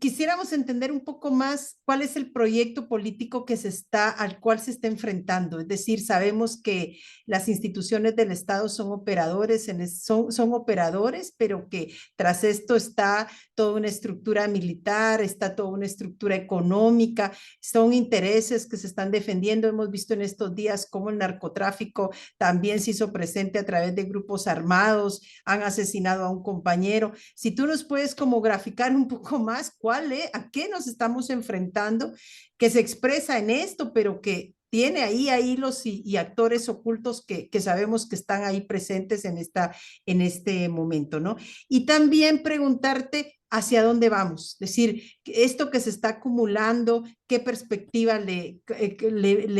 quisiéramos entender un poco más cuál es el proyecto político al cual se está enfrentando. Es decir, sabemos que las instituciones del Estado son operadores, son operadores, pero que tras esto está toda una estructura militar, está toda una estructura económica, son intereses que se están defendiendo. Hemos visto en estos días cómo el narcotráfico también se hizo presente a través de grupos armados, han asesinado a un compañero. Si tú nos puedes como graficar un poco más, ¿a qué nos estamos enfrentando? Que se expresa en esto, pero que tiene ahí hilos y actores ocultos que sabemos que están ahí presentes en este momento, ¿no? Y también preguntarte hacia dónde vamos, es decir, esto que se está acumulando, qué perspectiva le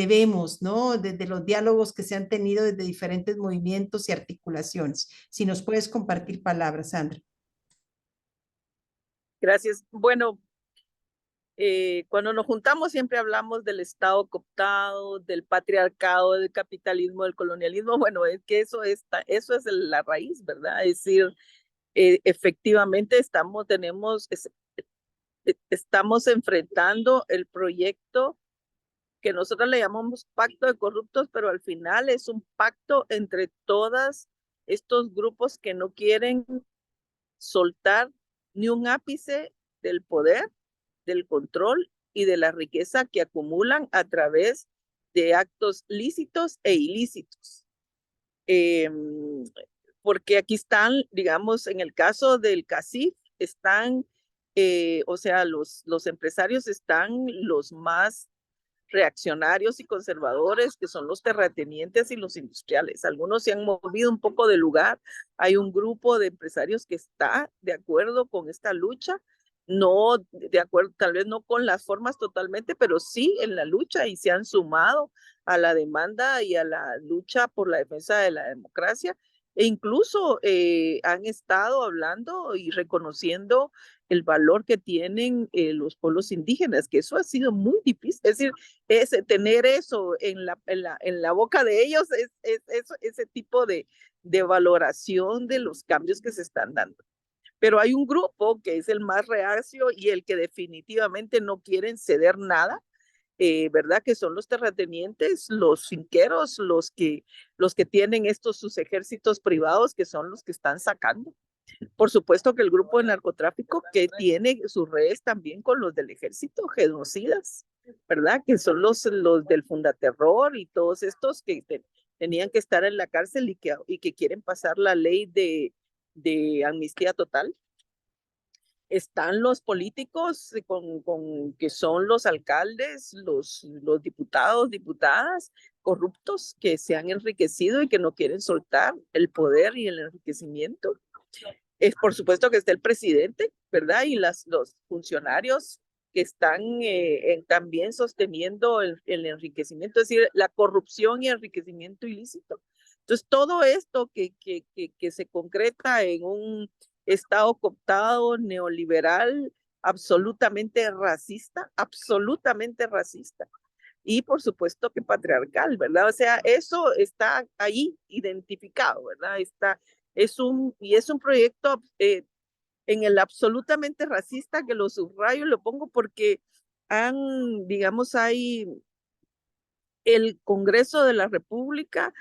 vemos, ¿no? Desde los diálogos que se han tenido desde diferentes movimientos y articulaciones. Si nos puedes compartir palabras, Sandra. Gracias. Bueno, cuando nos juntamos siempre hablamos del Estado cooptado, del patriarcado, del capitalismo, del colonialismo. Bueno, es que eso es la raíz, ¿verdad? Es decir, efectivamente estamos enfrentando el proyecto que nosotros le llamamos pacto de corruptos, pero al final es un pacto entre todos estos grupos que no quieren soltar ni un ápice del poder, del control y de la riqueza que acumulan a través de actos lícitos e ilícitos. Porque aquí están, digamos, en el caso del CACIF, están, o sea, los empresarios están los más reaccionarios y conservadores, que son los terratenientes y los industriales. Algunos se han movido un poco de lugar. Hay un grupo de empresarios que está de acuerdo con esta lucha, no de acuerdo, tal vez no con las formas totalmente, pero sí en la lucha, y se han sumado a la demanda y a la lucha por la defensa de la democracia, e incluso han estado hablando y reconociendo el valor que tienen los pueblos indígenas, que eso ha sido muy difícil. Es decir, tener eso en la boca de ellos, ese tipo de valoración de los cambios que se están dando. Pero hay un grupo que es el más reacio y el que definitivamente no quieren ceder nada, ¿verdad? Que son los terratenientes, los finqueros, los que tienen sus ejércitos privados, que son los que están sacando. Por supuesto que el grupo de narcotráfico, que tiene sus redes también con los del ejército, genocidas, ¿verdad? Que son los del Fundaterror y todos estos que tenían que estar en la cárcel y que quieren pasar la ley de amnistía total. Están los políticos que son los alcaldes, los diputados, diputadas corruptos que se han enriquecido y que no quieren soltar el poder y el enriquecimiento. Por supuesto que está el presidente, ¿verdad? Y los funcionarios que están también sosteniendo el enriquecimiento, es decir, la corrupción y enriquecimiento ilícito. Entonces, todo esto que se concreta en un Estado cooptado, neoliberal, absolutamente racista, y por supuesto que patriarcal, ¿verdad? O sea, eso está ahí identificado, ¿verdad? Es un proyecto en el absolutamente racista, que lo subrayo y lo pongo porque hay el Congreso de la República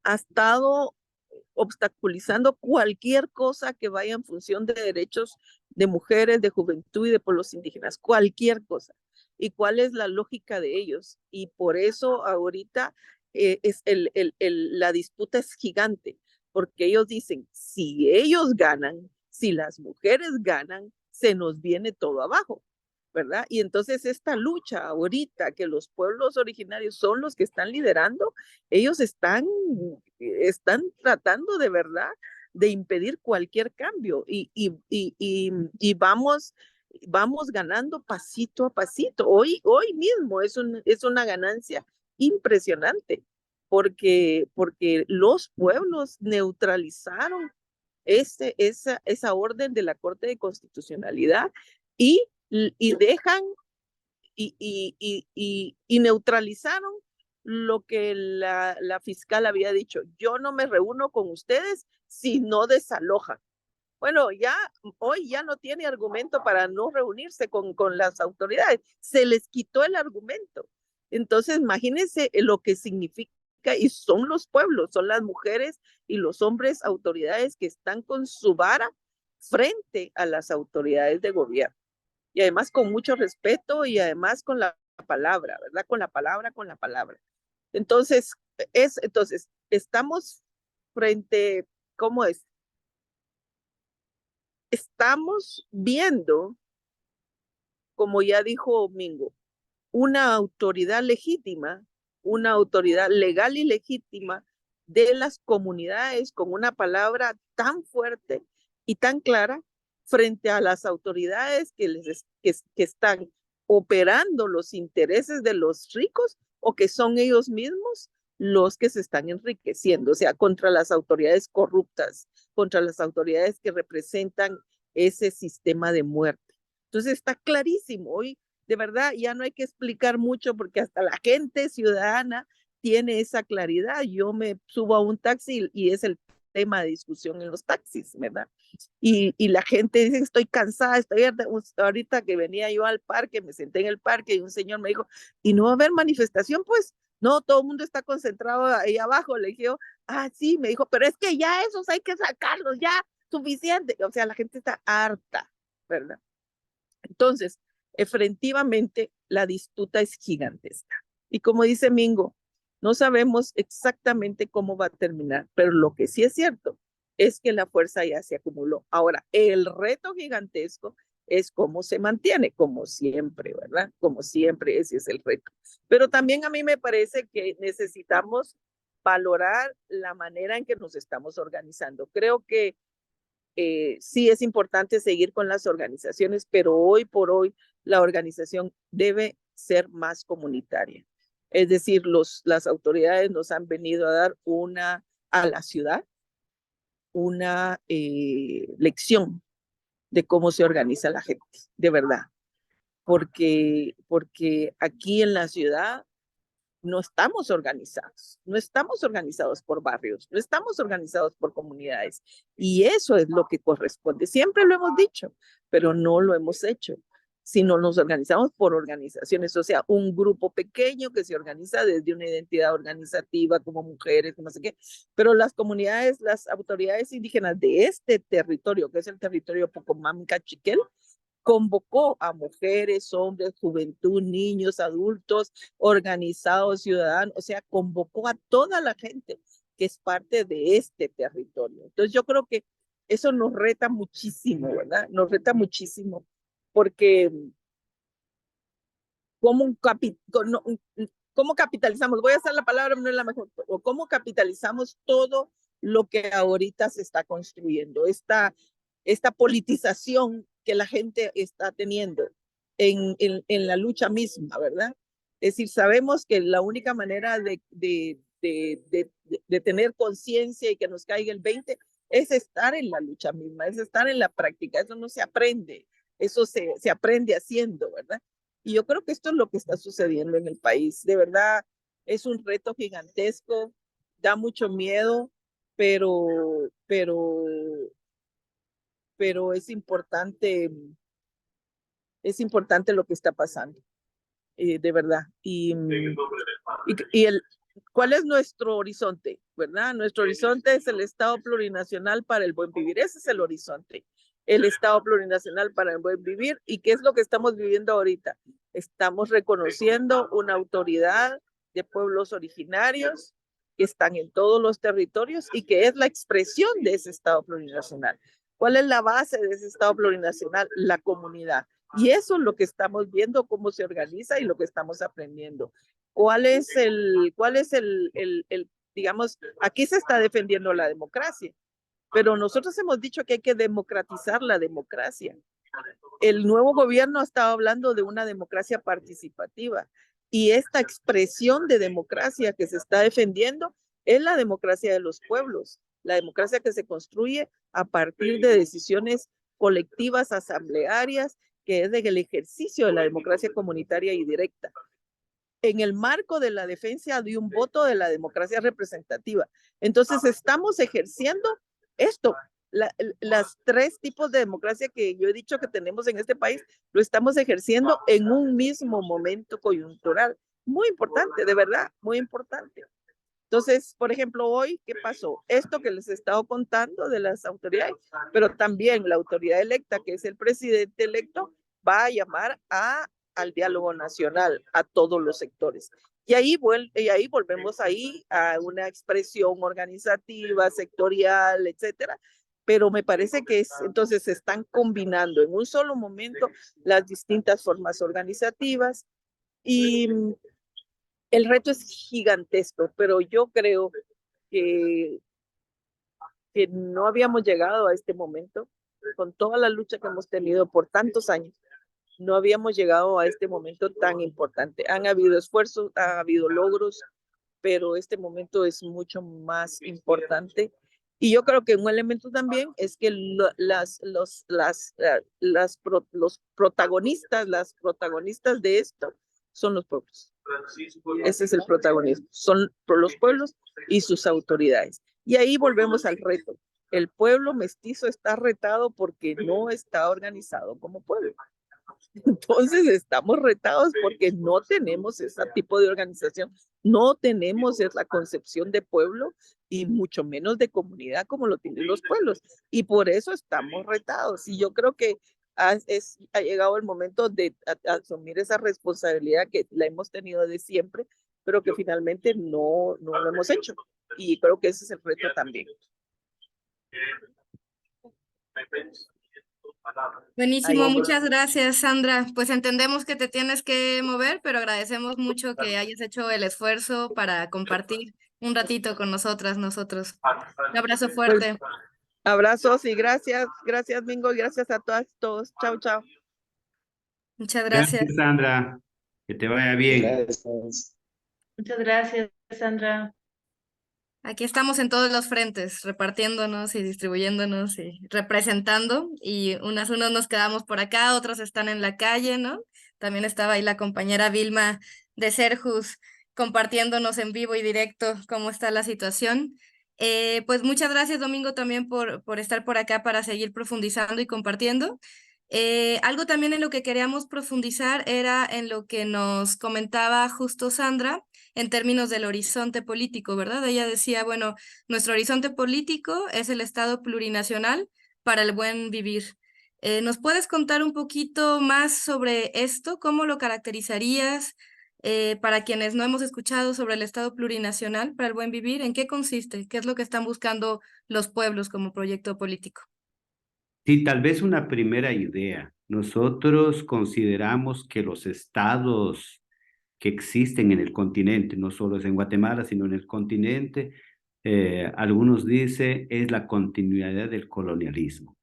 ha estado obstaculizando cualquier cosa que vaya en función de derechos de mujeres, de juventud y de pueblos indígenas, cualquier cosa. ¿Y cuál es la lógica de ellos? Y por eso ahorita la disputa es gigante, porque ellos dicen, si ellos ganan, si las mujeres ganan, se nos viene todo abajo, ¿verdad? Y entonces esta lucha ahorita, que los pueblos originarios son los que están liderando, ellos están tratando de verdad de impedir cualquier cambio, y vamos ganando pasito a pasito. Hoy mismo es una ganancia impresionante, porque los pueblos neutralizaron esa orden de la Corte de Constitucionalidad y dejan y neutralizaron lo que la fiscal había dicho. Yo no me reúno con ustedes si no desalojan. Bueno, hoy ya no tiene argumento para no reunirse con las autoridades. Se les quitó el argumento. Entonces, imagínense lo que significa, y son los pueblos, son las mujeres y los hombres autoridades que están con su vara frente a las autoridades de gobierno. Y además con mucho respeto, y además con la palabra, ¿verdad? Con la palabra. Entonces, estamos frente, ¿cómo es? Estamos viendo, como ya dijo Mingo, una autoridad legítima, una autoridad legal y legítima de las comunidades, con una palabra tan fuerte y tan clara frente a las autoridades que están operando los intereses de los ricos, o que son ellos mismos los que se están enriqueciendo, o sea, contra las autoridades corruptas, contra las autoridades que representan ese sistema de muerte. Entonces está clarísimo. Hoy, de verdad, ya no hay que explicar mucho, porque hasta la gente ciudadana tiene esa claridad. Yo me subo a un taxi y es el tema de discusión en los taxis, ¿verdad? Y la gente dice, estoy cansada, estoy harta. Ahorita que venía yo al parque, me senté en el parque y un señor me dijo, ¿y no va a haber manifestación? Pues no, todo el mundo está concentrado ahí abajo. Le dije, sí, me dijo, pero es que ya esos hay que sacarlos, ya, suficiente. O sea, la gente está harta, ¿verdad? Entonces, efectivamente, la disputa es gigantesca. Y como dice Mingo, no sabemos exactamente cómo va a terminar, pero lo que sí es cierto es que la fuerza ya se acumuló. Ahora, el reto gigantesco es cómo se mantiene, como siempre, ¿verdad? Como siempre, ese es el reto. Pero también a mí me parece que necesitamos valorar la manera en que nos estamos organizando. Creo que sí es importante seguir con las organizaciones, pero hoy por hoy la organización debe ser más comunitaria. Es decir, las autoridades nos han venido a dar a la ciudad una lección de cómo se organiza la gente, de verdad. Porque aquí en la ciudad no estamos organizados por barrios, no estamos organizados por comunidades. Y eso es lo que corresponde. Siempre lo hemos dicho, pero no lo hemos hecho. Si no nos organizamos por organizaciones, o sea, un grupo pequeño que se organiza desde una identidad organizativa como mujeres, no sé qué, pero las comunidades, las autoridades indígenas de este territorio, que es el territorio Pocomam Cachiquel, convocó a mujeres, hombres, juventud, niños, adultos, organizados, ciudadanos, o sea, convocó a toda la gente que es parte de este territorio. Entonces yo creo que eso nos reta muchísimo, ¿verdad? Nos reta muchísimo porque ¿cómo capitalizamos? Voy a hacer la palabra, no es la mejor, o cómo capitalizamos todo lo que ahorita se está construyendo, esta politización que la gente está teniendo en la lucha misma, ¿verdad? Es decir, sabemos que la única manera de tener conciencia y que nos caiga el 20 es estar en la lucha misma, es estar en la práctica. Eso no se aprende, eso se aprende haciendo, ¿verdad? Y yo creo que esto es lo que está sucediendo en el país. De verdad, es un reto gigantesco, da mucho miedo, pero es importante lo que está pasando, de verdad. ¿Cuál es nuestro horizonte? ¿Verdad? Nuestro horizonte es el Estado plurinacional para el buen vivir. Ese es el horizonte. El Estado plurinacional para el buen vivir. ¿Y qué es lo que estamos viviendo ahorita? Estamos reconociendo una autoridad de pueblos originarios que están en todos los territorios y que es la expresión de ese Estado plurinacional. ¿Cuál es la base de ese Estado plurinacional? La comunidad. Y eso es lo que estamos viendo, cómo se organiza y lo que estamos aprendiendo. ¿Cuál es digamos, aquí se está defendiendo la democracia, pero nosotros hemos dicho que hay que democratizar la democracia. El nuevo gobierno ha estado hablando de una democracia participativa y esta expresión de democracia que se está defendiendo es la democracia de los pueblos, la democracia que se construye a partir de decisiones colectivas, asamblearias, que es el ejercicio de la democracia comunitaria y directa, en el marco de la defensa de un voto de la democracia representativa. Entonces estamos ejerciendo esto, las tres tipos de democracia que yo he dicho que tenemos en este país, lo estamos ejerciendo en un mismo momento coyuntural. Muy importante, de verdad, muy importante. Entonces, por ejemplo, hoy, ¿qué pasó? Esto que les he estado contando de las autoridades, pero también la autoridad electa, que es el presidente electo, va a llamar al diálogo nacional, a todos los sectores. Y ahí volvemos ahí a una expresión organizativa, sectorial, etcétera. Pero me parece que entonces se están combinando en un solo momento las distintas formas organizativas y el reto es gigantesco, pero yo creo que no habíamos llegado a este momento con toda la lucha que hemos tenido por tantos años. No habíamos llegado a este momento tan importante. Han habido esfuerzos, han habido logros, pero este momento es mucho más importante. Y yo creo que un elemento también es que los protagonistas de esto son los pueblos. Ese es el protagonismo. Son los pueblos y sus autoridades. Y ahí volvemos al reto. El pueblo mestizo está retado porque no está organizado como pueblo. Entonces estamos retados porque no tenemos ese tipo de organización, no tenemos esa concepción de pueblo y mucho menos de comunidad como lo tienen los pueblos. Y por eso estamos retados. Y yo creo que ha llegado el momento de asumir esa responsabilidad que la hemos tenido de siempre, pero que finalmente no lo hemos hecho. Y creo que ese es el reto también. Buenísimo, muchas gracias, Sandra. Pues entendemos que te tienes que mover, pero agradecemos mucho que hayas hecho el esfuerzo para compartir un ratito con nosotros. Un abrazo fuerte. Pues, abrazos y gracias, Mingo, y gracias a todos. Chao, chao. Muchas gracias. Gracias, Sandra. Que te vaya bien. Gracias. Muchas gracias, Sandra. Aquí estamos en todos los frentes, repartiéndonos y distribuyéndonos y representando, y unos nos quedamos por acá, otros están en la calle, ¿no? También estaba ahí la compañera Vilma de Serjus compartiéndonos en vivo y directo cómo está la situación. Pues muchas gracias, Domingo, también por estar por acá para seguir profundizando y compartiendo. Algo también en lo que queríamos profundizar era en lo que nos comentaba justo Sandra, en términos del horizonte político, ¿verdad? Ella decía, bueno, nuestro horizonte político es el Estado plurinacional para el buen vivir. ¿Nos puedes contar un poquito más sobre esto? ¿Cómo lo caracterizarías para quienes no hemos escuchado sobre el Estado plurinacional para el buen vivir? ¿En qué consiste? ¿Qué es lo que están buscando los pueblos como proyecto político? Sí, tal vez una primera idea. Nosotros consideramos que los estados que existen en el continente, no solo es en Guatemala, sino en el continente, algunos dicen es la continuidad del colonialismo.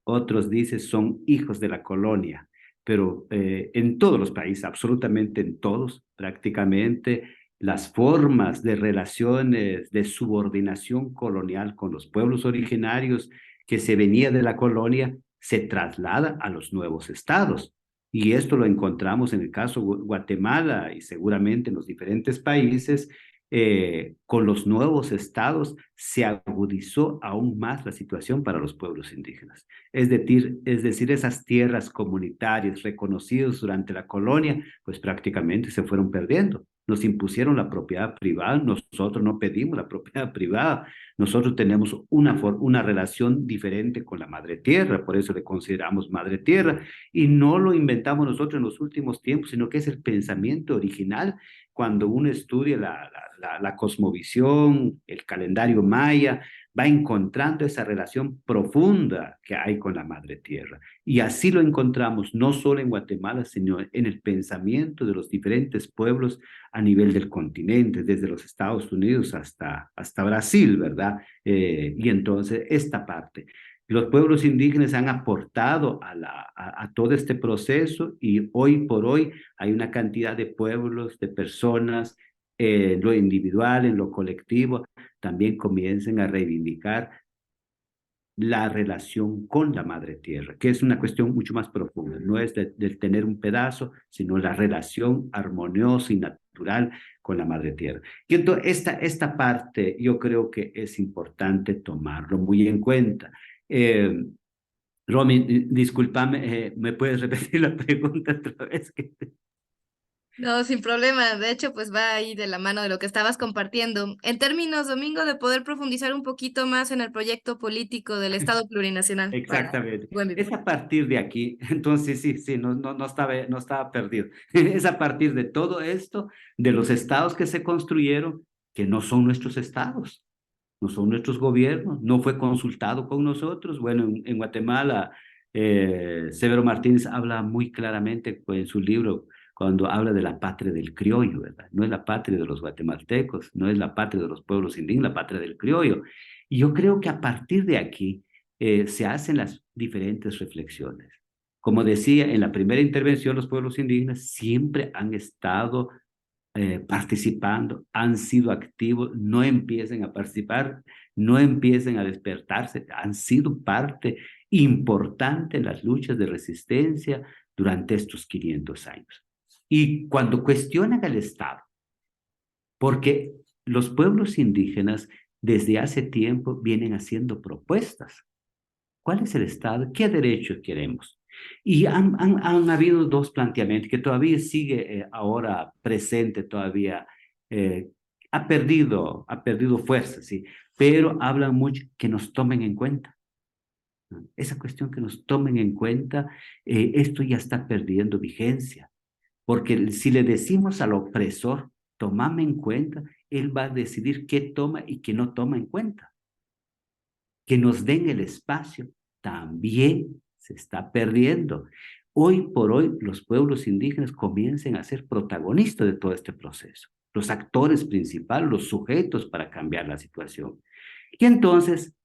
Otros dicen son hijos de la colonia, pero en todos los países, absolutamente en todos, prácticamente, las formas de relaciones de subordinación colonial con los pueblos originarios que se venía de la colonia se traslada a los nuevos estados. Y esto lo encontramos en el caso de Guatemala y seguramente en los diferentes países. Con los nuevos estados se agudizó aún más la situación para los pueblos indígenas. Es decir, esas tierras comunitarias reconocidas durante la colonia, pues prácticamente se fueron perdiendo. Nos impusieron la propiedad privada, nosotros no pedimos la propiedad privada, nosotros tenemos una relación diferente con la madre tierra, por eso le consideramos madre tierra, y no lo inventamos nosotros en los últimos tiempos, sino que es el pensamiento original. Cuando uno estudia la cosmovisión, el calendario maya, va encontrando esa relación profunda que hay con la madre tierra. Y así lo encontramos no solo en Guatemala, sino en el pensamiento de los diferentes pueblos a nivel del continente, desde los Estados Unidos hasta Brasil, ¿verdad? Y entonces esta parte. Los pueblos indígenas han aportado a todo este proceso y hoy por hoy hay una cantidad de pueblos, de personas, en lo individual, en lo colectivo, también comiencen a reivindicar la relación con la madre tierra, que es una cuestión mucho más profunda, no es del tener un pedazo, sino la relación armoniosa y natural con la madre tierra. Y entonces esta parte yo creo que es importante tomarlo muy en cuenta. Romy, discúlpame, ¿me puedes repetir la pregunta otra vez? No, sin problema. De hecho, pues va ahí de la mano de lo que estabas compartiendo. En términos, Domingo, de poder profundizar un poquito más en el proyecto político del Estado plurinacional. Exactamente. Es a partir de aquí, entonces sí, no estaba perdido. Es a partir de todo esto, de los estados que se construyeron, que no son nuestros estados, no son nuestros gobiernos, no fue consultado con nosotros. Bueno, en Guatemala, Severo Martínez habla muy claramente en su libro, cuando habla de la patria del criollo, ¿verdad? No es la patria de los guatemaltecos, no es la patria de los pueblos indígenas, la patria del criollo. Y yo creo que a partir de aquí se hacen las diferentes reflexiones. Como decía en la primera intervención, los pueblos indígenas siempre han estado participando, han sido activos, no empiecen a participar, no empiecen a despertarse, han sido parte importante en las luchas de resistencia durante estos 500 años. Y cuando cuestionan al Estado, porque los pueblos indígenas desde hace tiempo vienen haciendo propuestas. ¿Cuál es el Estado? ¿Qué derechos queremos? Y han habido dos planteamientos que todavía sigue ahora presente, todavía ha perdido fuerza, sí, pero hablan mucho que nos tomen en cuenta. Esa cuestión que nos tomen en cuenta, esto ya está perdiendo vigencia, porque si le decimos al opresor, tómame en cuenta, él va a decidir qué toma y qué no toma en cuenta. Que nos den el espacio, también se está perdiendo. Hoy por hoy, los pueblos indígenas comienzan a ser protagonistas de todo este proceso, los actores principales, los sujetos para cambiar la situación. Y entonces,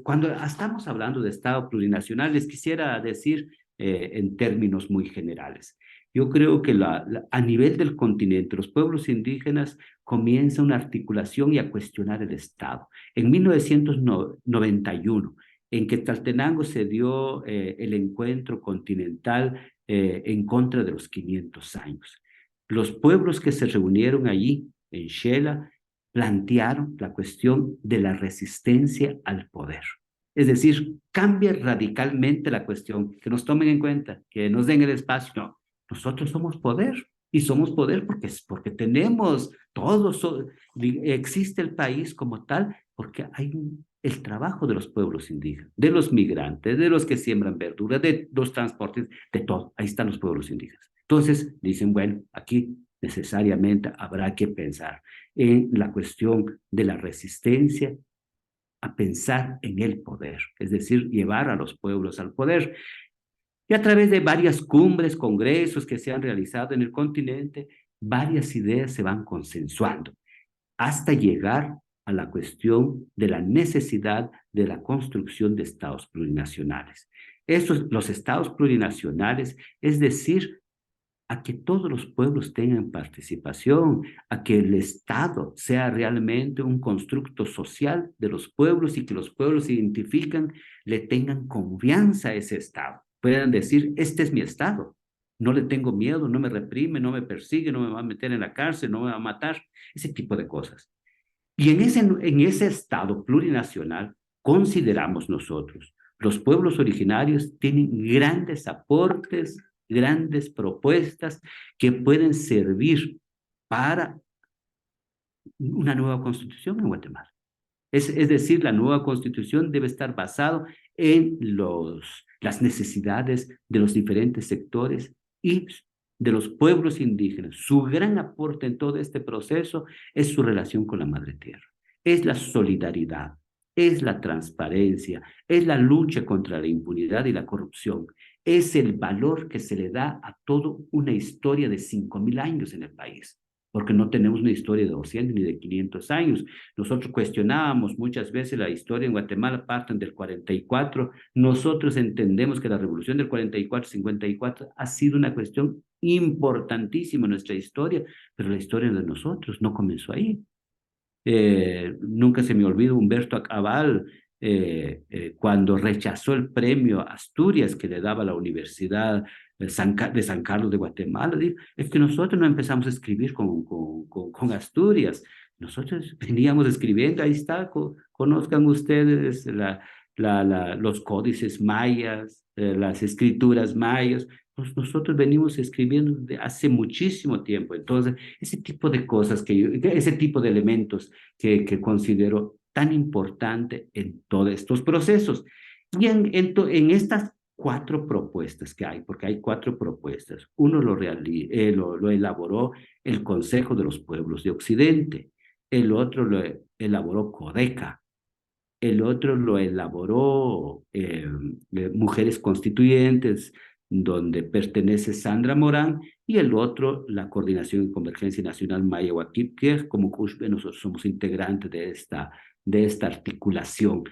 cuando estamos hablando de Estado plurinacional, les quisiera decir en términos muy generales. Yo creo que a nivel del continente, los pueblos indígenas comienzan una articulación y a cuestionar el Estado. En 1991, en Quetzaltenango se dio el encuentro continental en contra de los 500 años. Los pueblos que se reunieron allí, en Xela, plantearon la cuestión de la resistencia al poder. Es decir, cambia radicalmente la cuestión, que nos tomen en cuenta, que nos den el espacio. No, nosotros somos poder, y somos poder porque tenemos todos, existe el país como tal, porque hay el trabajo de los pueblos indígenas, de los migrantes, de los que siembran verduras, de los transportes, de todo. Ahí están los pueblos indígenas. Entonces, dicen, bueno, aquí necesariamente habrá que pensar en la cuestión de la resistencia, a pensar en el poder, es decir, llevar a los pueblos al poder. Y a través de varias cumbres, congresos que se han realizado en el continente, varias ideas se van consensuando, hasta llegar a la cuestión de la necesidad de la construcción de estados plurinacionales. Los estados plurinacionales, es decir, a que todos los pueblos tengan participación, a que el Estado sea realmente un constructo social de los pueblos y que los pueblos se identifican, le tengan confianza a ese Estado. Puedan decir, este es mi Estado, no le tengo miedo, no me reprime, no me persigue, no me va a meter en la cárcel, no me va a matar, ese tipo de cosas. Y en ese Estado plurinacional consideramos nosotros, los pueblos originarios tienen grandes aportes, grandes propuestas que pueden servir para una nueva constitución en Guatemala. Es decir, la nueva constitución debe estar basada en las necesidades de los diferentes sectores y de los pueblos indígenas. Su gran aporte en todo este proceso es su relación con la Madre Tierra. Es la solidaridad, es la transparencia, es la lucha contra la impunidad y la corrupción. Es el valor que se le da a toda una historia de 5.000 años en el país, porque no tenemos una historia de 200 ni de 500 años. Nosotros cuestionábamos muchas veces la historia en Guatemala, parten del 44. Nosotros entendemos que la revolución del 44-54 ha sido una cuestión importantísima en nuestra historia, pero la historia de nosotros no comenzó ahí. Nunca se me olvida Humberto Acabal, cuando rechazó el premio Asturias que le daba la Universidad de San Carlos de Guatemala, dijo, es que nosotros no empezamos a escribir con Asturias, nosotros veníamos escribiendo, ahí está, conozcan ustedes los códices mayas, las escrituras mayas, pues nosotros venimos escribiendo de hace muchísimo tiempo. Entonces, ese tipo de cosas, ese tipo de elementos que considero tan importante en todos estos procesos. Y en estas 4 propuestas que hay, porque hay 4 propuestas, uno lo elaboró el Consejo de los Pueblos de Occidente, el otro lo elaboró Codeca, el otro lo elaboró Mujeres Constituyentes, donde pertenece Sandra Morán, y el otro, la Coordinación y Convergencia Nacional Maya Huaquip, que como CUSHBE nosotros somos integrantes de esta articulación.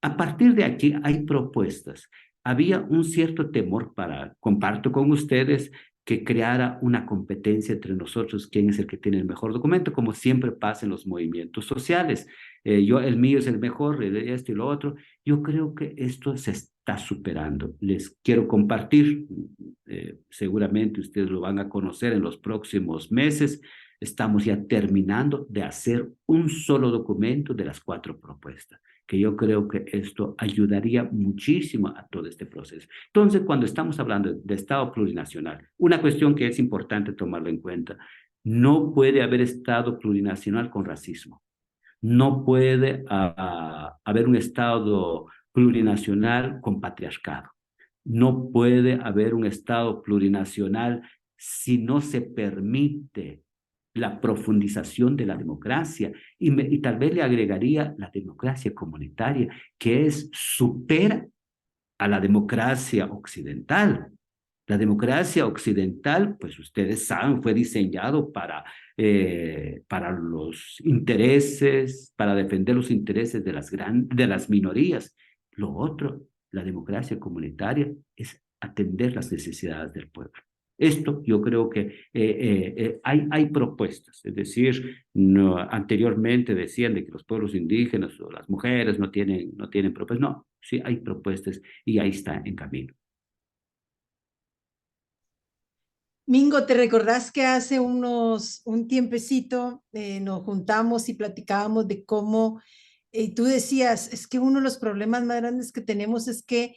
A partir de aquí hay propuestas. Había un cierto temor comparto con ustedes, que creara una competencia entre nosotros, quién es el que tiene el mejor documento, como siempre pasa en los movimientos sociales. El mío es el mejor, esto y lo otro. Yo creo que esto se está superando. Les quiero compartir, seguramente ustedes lo van a conocer en los próximos meses, estamos ya terminando de hacer un solo documento de las 4 propuestas, que yo creo que esto ayudaría muchísimo a todo este proceso. Entonces, cuando estamos hablando de Estado plurinacional, una cuestión que es importante tomarlo en cuenta, no puede haber Estado plurinacional con racismo. No puede haber un Estado plurinacional con patriarcado. No puede haber un Estado plurinacional si no se permite la profundización de la democracia. Y tal vez le agregaría la democracia comunitaria, que supera a la democracia occidental. La democracia occidental, pues ustedes saben, fue diseñado para los intereses, para defender los intereses de las minorías. Lo otro, la democracia comunitaria, es atender las necesidades del pueblo. Esto yo creo que hay propuestas, es decir, anteriormente decían de que los pueblos indígenas o las mujeres no tienen propuestas. No, sí hay propuestas y ahí está en camino. Mingo, ¿te recordás que hace un tiempecito nos juntamos y platicábamos de cómo tú decías, es que uno de los problemas más grandes que tenemos es que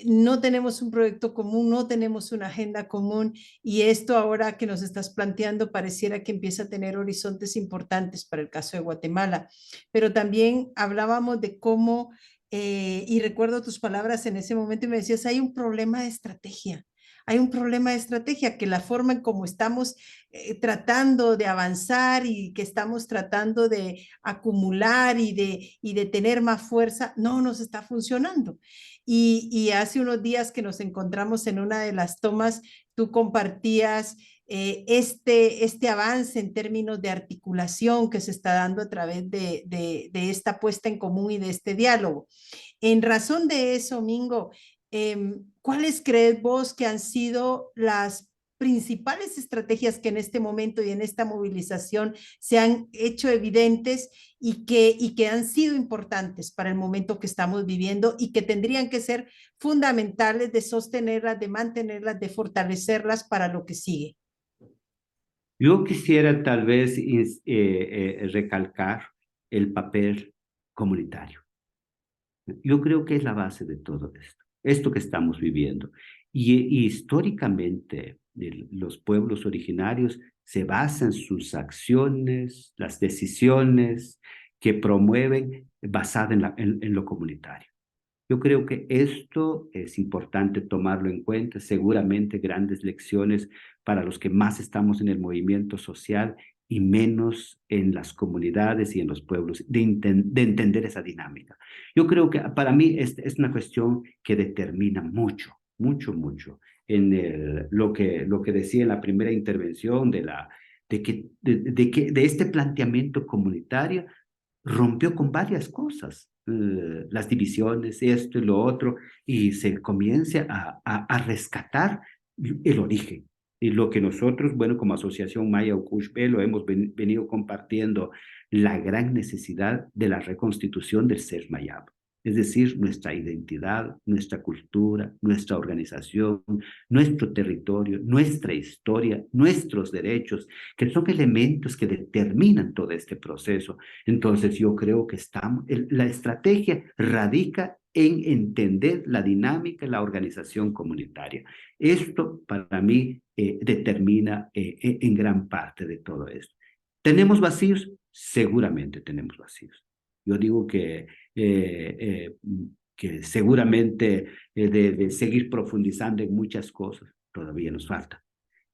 no tenemos un proyecto común, no tenemos una agenda común, y esto ahora que nos estás planteando pareciera que empieza a tener horizontes importantes para el caso de Guatemala, pero también hablábamos de cómo, y recuerdo tus palabras en ese momento y me decías, hay un problema de estrategia. Hay un problema de estrategia, que la forma en cómo estamos tratando de avanzar y que estamos tratando de acumular y de tener más fuerza, no nos está funcionando. Y hace unos días que nos encontramos en una de las tomas, tú compartías este avance en términos de articulación que se está dando a través de esta puesta en común y de este diálogo. En razón de eso, Mingo, ¿cuáles crees vos que han sido las principales estrategias que en este momento y en esta movilización se han hecho evidentes y que han sido importantes para el momento que estamos viviendo y que tendrían que ser fundamentales de sostenerlas, de mantenerlas, de fortalecerlas para lo que sigue? Yo quisiera tal vez recalcar el papel comunitario. Yo creo que es la base de todo esto que estamos viviendo. Y históricamente los pueblos originarios se basan sus acciones, las decisiones que promueven basadas en lo comunitario. Yo creo que esto es importante tomarlo en cuenta, seguramente grandes lecciones para los que más estamos en el movimiento social y menos en las comunidades y en los pueblos, de entender esa dinámica. Yo creo que para mí es una cuestión que determina mucho en lo que decía en la primera intervención de este planteamiento comunitario rompió con varias cosas, las divisiones, esto y lo otro, y se comienza a rescatar el origen. Y lo que nosotros, bueno, como Asociación Maya Ucushbe, lo hemos venido compartiendo, la gran necesidad de la reconstitución del ser mayab. Es decir, nuestra identidad, nuestra cultura, nuestra organización, nuestro territorio, nuestra historia, nuestros derechos, que son elementos que determinan todo este proceso. Entonces yo creo que la estrategia radica en entender la dinámica y la organización comunitaria. Esto para mí determina en gran parte de todo esto. ¿Tenemos vacíos? Seguramente tenemos vacíos. Yo digo que seguramente de seguir profundizando en muchas cosas, todavía nos falta.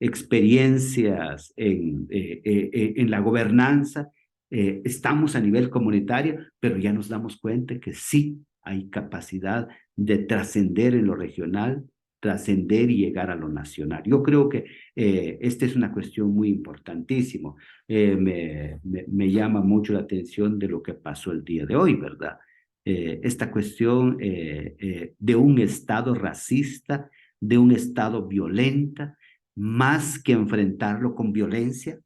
Experiencias en la gobernanza, estamos a nivel comunitario, pero ya nos damos cuenta que sí hay capacidad de trascender en lo regional, trascender y llegar a lo nacional. Yo creo que esta es una cuestión muy importantísima. Me llama mucho la atención de lo que pasó el día de hoy, ¿verdad? Esta cuestión de un Estado racista, de un Estado violenta, más que enfrentarlo con violencia,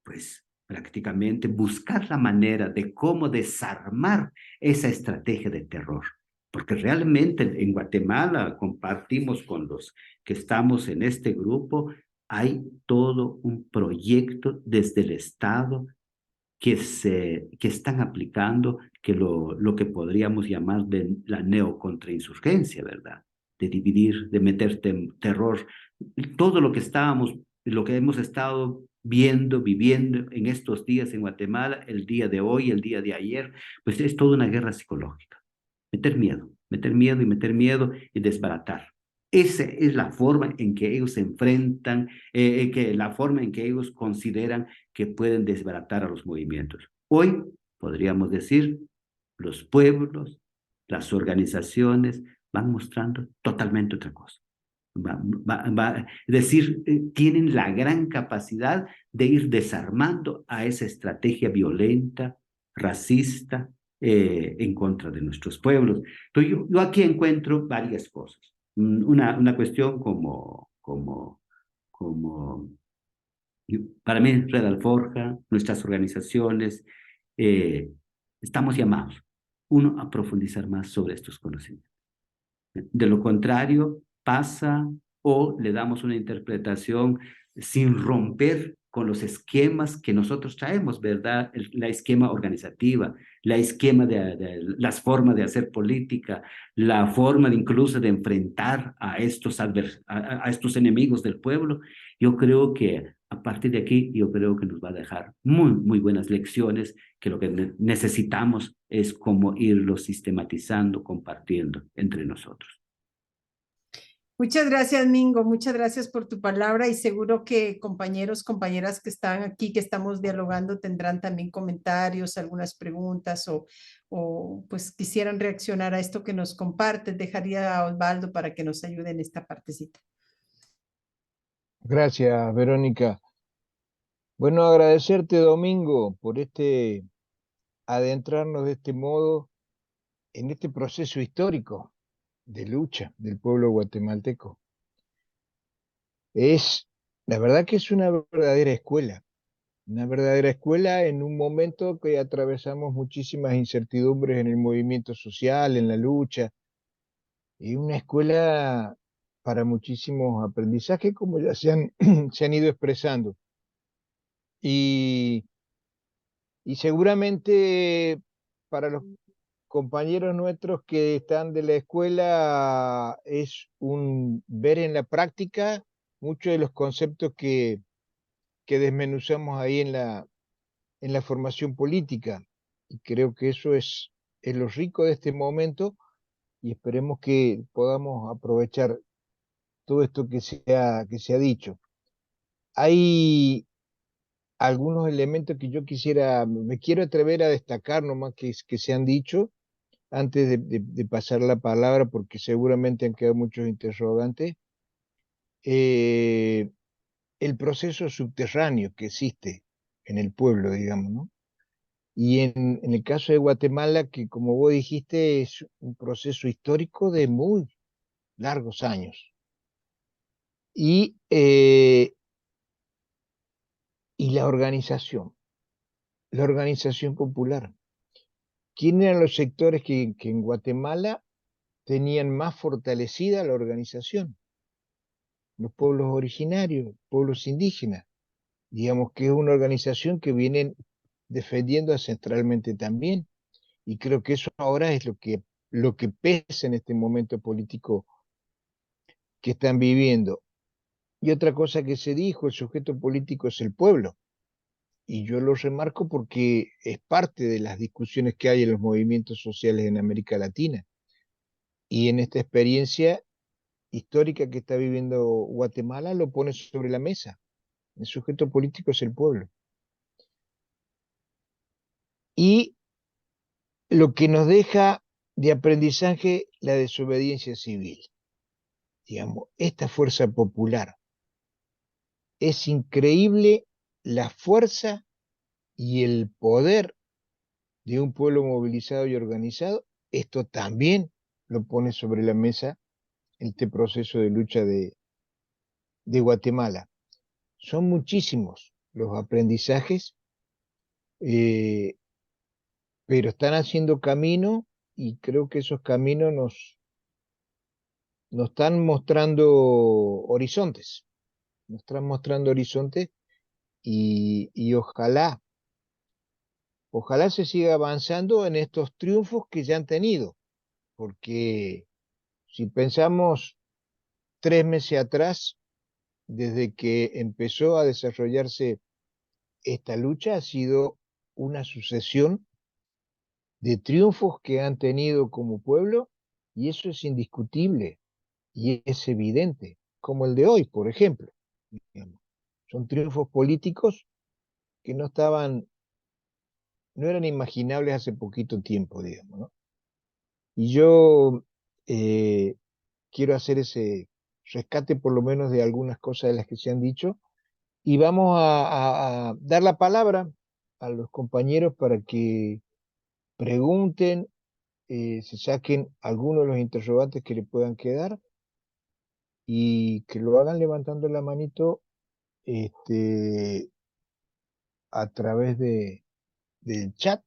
pues prácticamente buscar la manera de cómo desarmar esa estrategia de terror. Porque realmente en Guatemala compartimos con los que estamos en este grupo hay todo un proyecto desde el Estado que están aplicando que lo que podríamos llamar de la neocontrainsurgencia, ¿verdad? De dividir, de meter terror. Todo lo que hemos estado viendo, viviendo en estos días en Guatemala, el día de hoy, el día de ayer, pues es toda una guerra psicológica. Meter miedo y meter miedo y desbaratar. Esa es la forma en que ellos se enfrentan, la forma en que ellos consideran que pueden desbaratar a los movimientos. Hoy podríamos decir, los pueblos, las organizaciones van mostrando totalmente otra cosa. Es decir, tienen la gran capacidad de ir desarmando a esa estrategia violenta, racista, en contra de nuestros pueblos. Entonces, yo aquí encuentro varias cosas. Una cuestión para mí, Red Alforja, nuestras organizaciones, estamos llamados, uno, a profundizar más sobre estos conocimientos. De lo contrario, pasa o le damos una interpretación sin romper con los esquemas que nosotros traemos, ¿verdad? La esquema organizativa, la esquema las formas de hacer política, la forma incluso de enfrentar a estos enemigos del pueblo. Yo creo que a partir de aquí, yo creo que nos va a dejar muy, muy buenas lecciones, que lo que necesitamos es como irlo sistematizando, compartiendo entre nosotros. Muchas gracias, Mingo. Muchas gracias por tu palabra y seguro que compañeros, compañeras que están aquí, que estamos dialogando, tendrán también comentarios, algunas preguntas o pues quisieran reaccionar a esto que nos compartes. Dejaría a Osvaldo para que nos ayude en esta partecita. Gracias, Verónica. Bueno, agradecerte, Domingo, por adentrarnos de este modo en este proceso histórico de lucha del pueblo guatemalteco. La verdad que es una verdadera escuela en un momento que atravesamos muchísimas incertidumbres en el movimiento social, en la lucha, y una escuela para muchísimos aprendizajes, como ya se han ido expresando. Y seguramente para los compañeros nuestros que están de la escuela es un ver en la práctica muchos de los conceptos que desmenuzamos ahí en la formación política. Y creo que eso es lo rico de este momento y esperemos que podamos aprovechar todo esto que se ha dicho. Hay algunos elementos que yo me quiero atrever a destacar nomás que se han dicho antes de pasar la palabra, porque seguramente han quedado muchos interrogantes. El proceso subterráneo que existe en el pueblo, digamos, ¿no? Y en el caso de Guatemala, que como vos dijiste, es un proceso histórico de muy largos años. Y la organización popular. ¿Quiénes eran los sectores que en Guatemala tenían más fortalecida la organización? Los pueblos originarios, pueblos indígenas. Digamos que es una organización que vienen defendiendo ancestralmente también. Y creo que eso ahora es lo que pesa en este momento político que están viviendo. Y otra cosa que se dijo, el sujeto político es el pueblo. Y yo lo remarco porque es parte de las discusiones que hay en los movimientos sociales en América Latina. Y en esta experiencia histórica que está viviendo Guatemala lo pone sobre la mesa. El sujeto político es el pueblo. Y lo que nos deja de aprendizaje la desobediencia civil. Digamos, esta fuerza popular. Es increíble la fuerza y el poder de un pueblo movilizado y organizado. Esto también lo pone sobre la mesa este proceso de lucha de Guatemala. Son muchísimos los aprendizajes, pero están haciendo camino y creo que esos caminos nos están mostrando horizontes. nos están mostrando horizontes y ojalá se siga avanzando en estos triunfos que ya han tenido, porque si pensamos 3 meses atrás, desde que empezó a desarrollarse esta lucha, ha sido una sucesión de triunfos que han tenido como pueblo, y eso es indiscutible y es evidente, como el de hoy, por ejemplo. Digamos. Son triunfos políticos que no eran imaginables hace poquito tiempo, digamos, ¿no? Y yo quiero hacer ese rescate por lo menos de algunas cosas de las que se han dicho, y vamos a dar la palabra a los compañeros para que pregunten, se saquen algunos de los interrogantes que le puedan quedar, y que lo hagan levantando la manito a través del chat,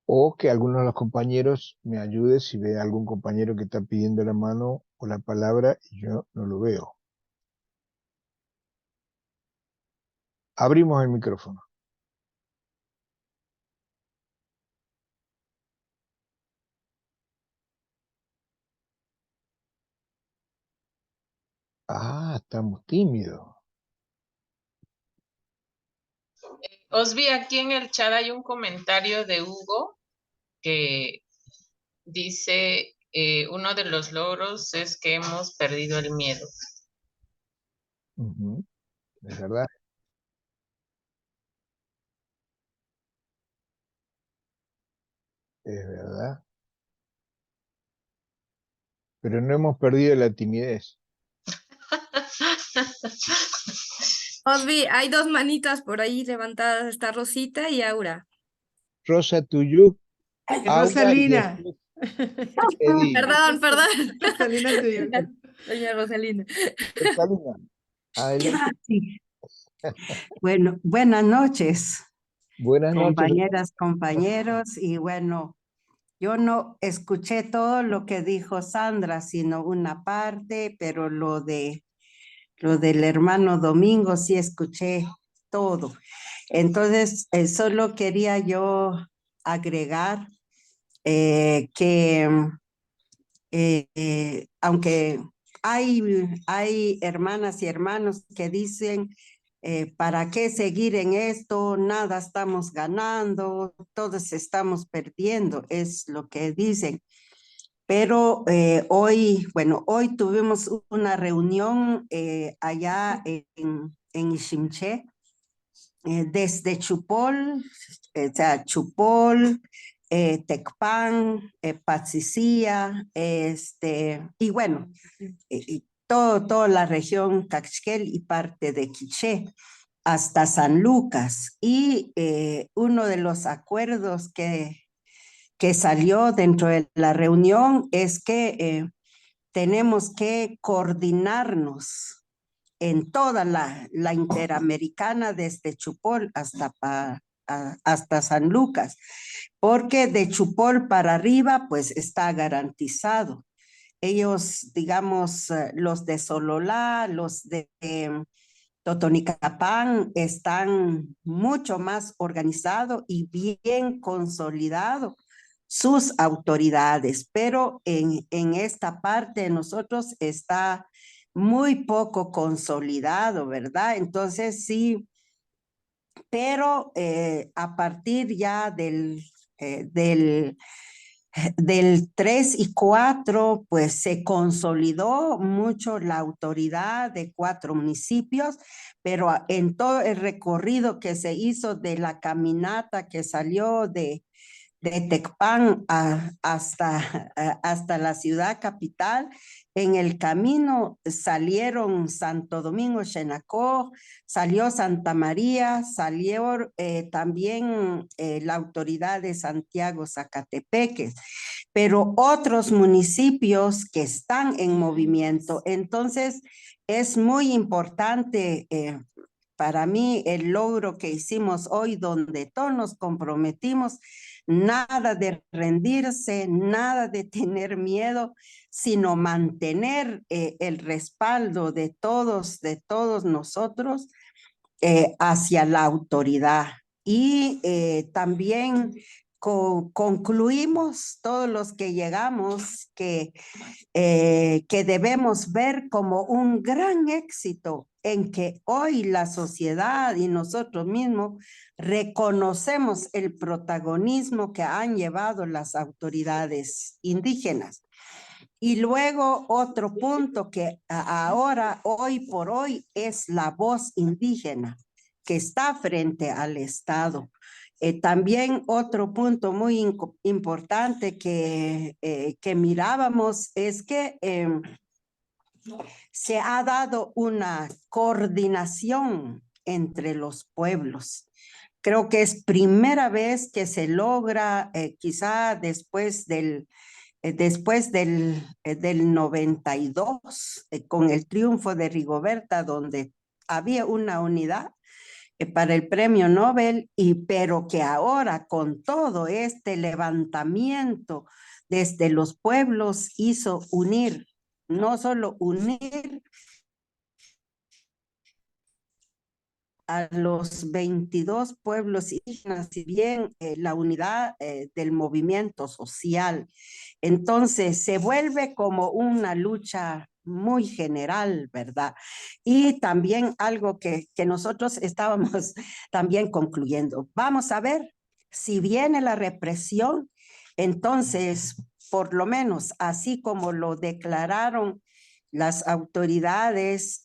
o que alguno de los compañeros me ayude si ve a algún compañero que está pidiendo la mano o la palabra y yo no lo veo. Abrimos el micrófono. Ah, estamos tímidos. Osby, aquí en el chat hay un comentario de Hugo que dice, uno de los logros es que hemos perdido el miedo. Es verdad. Es verdad. Pero no hemos perdido la timidez. Osby, hay dos manitas por ahí levantadas, está Rosita y Aura. Rosa Tuyú, Aura y Rosalina. después Edith. Perdón. Rosalina Tuyú. Doña Rosalina. Rosalina, adelante. Sí. Bueno, buenas noches, Buenas noches. compañeras, compañeros, y bueno, yo no escuché todo lo que dijo Sandra, sino una parte, pero lo del hermano Domingo sí escuché todo. Entonces, solo quería yo agregar que aunque hay hermanas y hermanos que dicen, ¿para qué seguir en esto? Nada estamos ganando, todos estamos perdiendo, es lo que dicen. Pero hoy tuvimos una reunión allá en Iximché, desde Chupol, Chupol, Tecpan, Patsicía, y bueno, toda la región Caxquel y parte de Quiché, hasta San Lucas. Y uno de los acuerdos que salió dentro de la reunión es que tenemos que coordinarnos en toda la Interamericana, desde Chupol hasta San Lucas, porque de Chupol para arriba pues está garantizado. Ellos, digamos, los de Sololá, los de Totonicapán están mucho más organizados y bien consolidados sus autoridades, pero en esta parte de nosotros está muy poco consolidado, ¿verdad? Entonces sí, pero a partir ya del 3 y 4, pues se consolidó mucho la autoridad de 4 municipios, pero en todo el recorrido que se hizo de la caminata que salió de Tecpan hasta la ciudad capital, en el camino salieron Santo Domingo, Xenacó, salió Santa María, salió también la autoridad de Santiago, Zacatepeques, pero otros municipios que están en movimiento. Entonces, es muy importante para mí el logro que hicimos hoy, donde todos nos comprometimos nada de rendirse, nada de tener miedo, sino mantener el respaldo de todos nosotros hacia la autoridad. Y también concluimos todos los que llegamos que debemos ver como un gran éxito en que hoy la sociedad y nosotros mismos reconocemos el protagonismo que han llevado las autoridades indígenas. Y luego otro punto que ahora, hoy por hoy, es la voz indígena que está frente al Estado. También otro punto muy importante que mirábamos es que se ha dado una coordinación entre los pueblos. Creo que es primera vez que se logra, quizá después del 92, con el triunfo de Rigoberta, donde había una unidad para el premio Nobel, pero que ahora con todo este levantamiento desde los pueblos hizo unir, no solo unir a los 22 pueblos indígenas, si bien la unidad del movimiento social. Entonces se vuelve como una lucha muy general, ¿verdad? Y también algo que nosotros estábamos también concluyendo. Vamos a ver, si viene la represión, entonces, por lo menos, así como lo declararon las autoridades,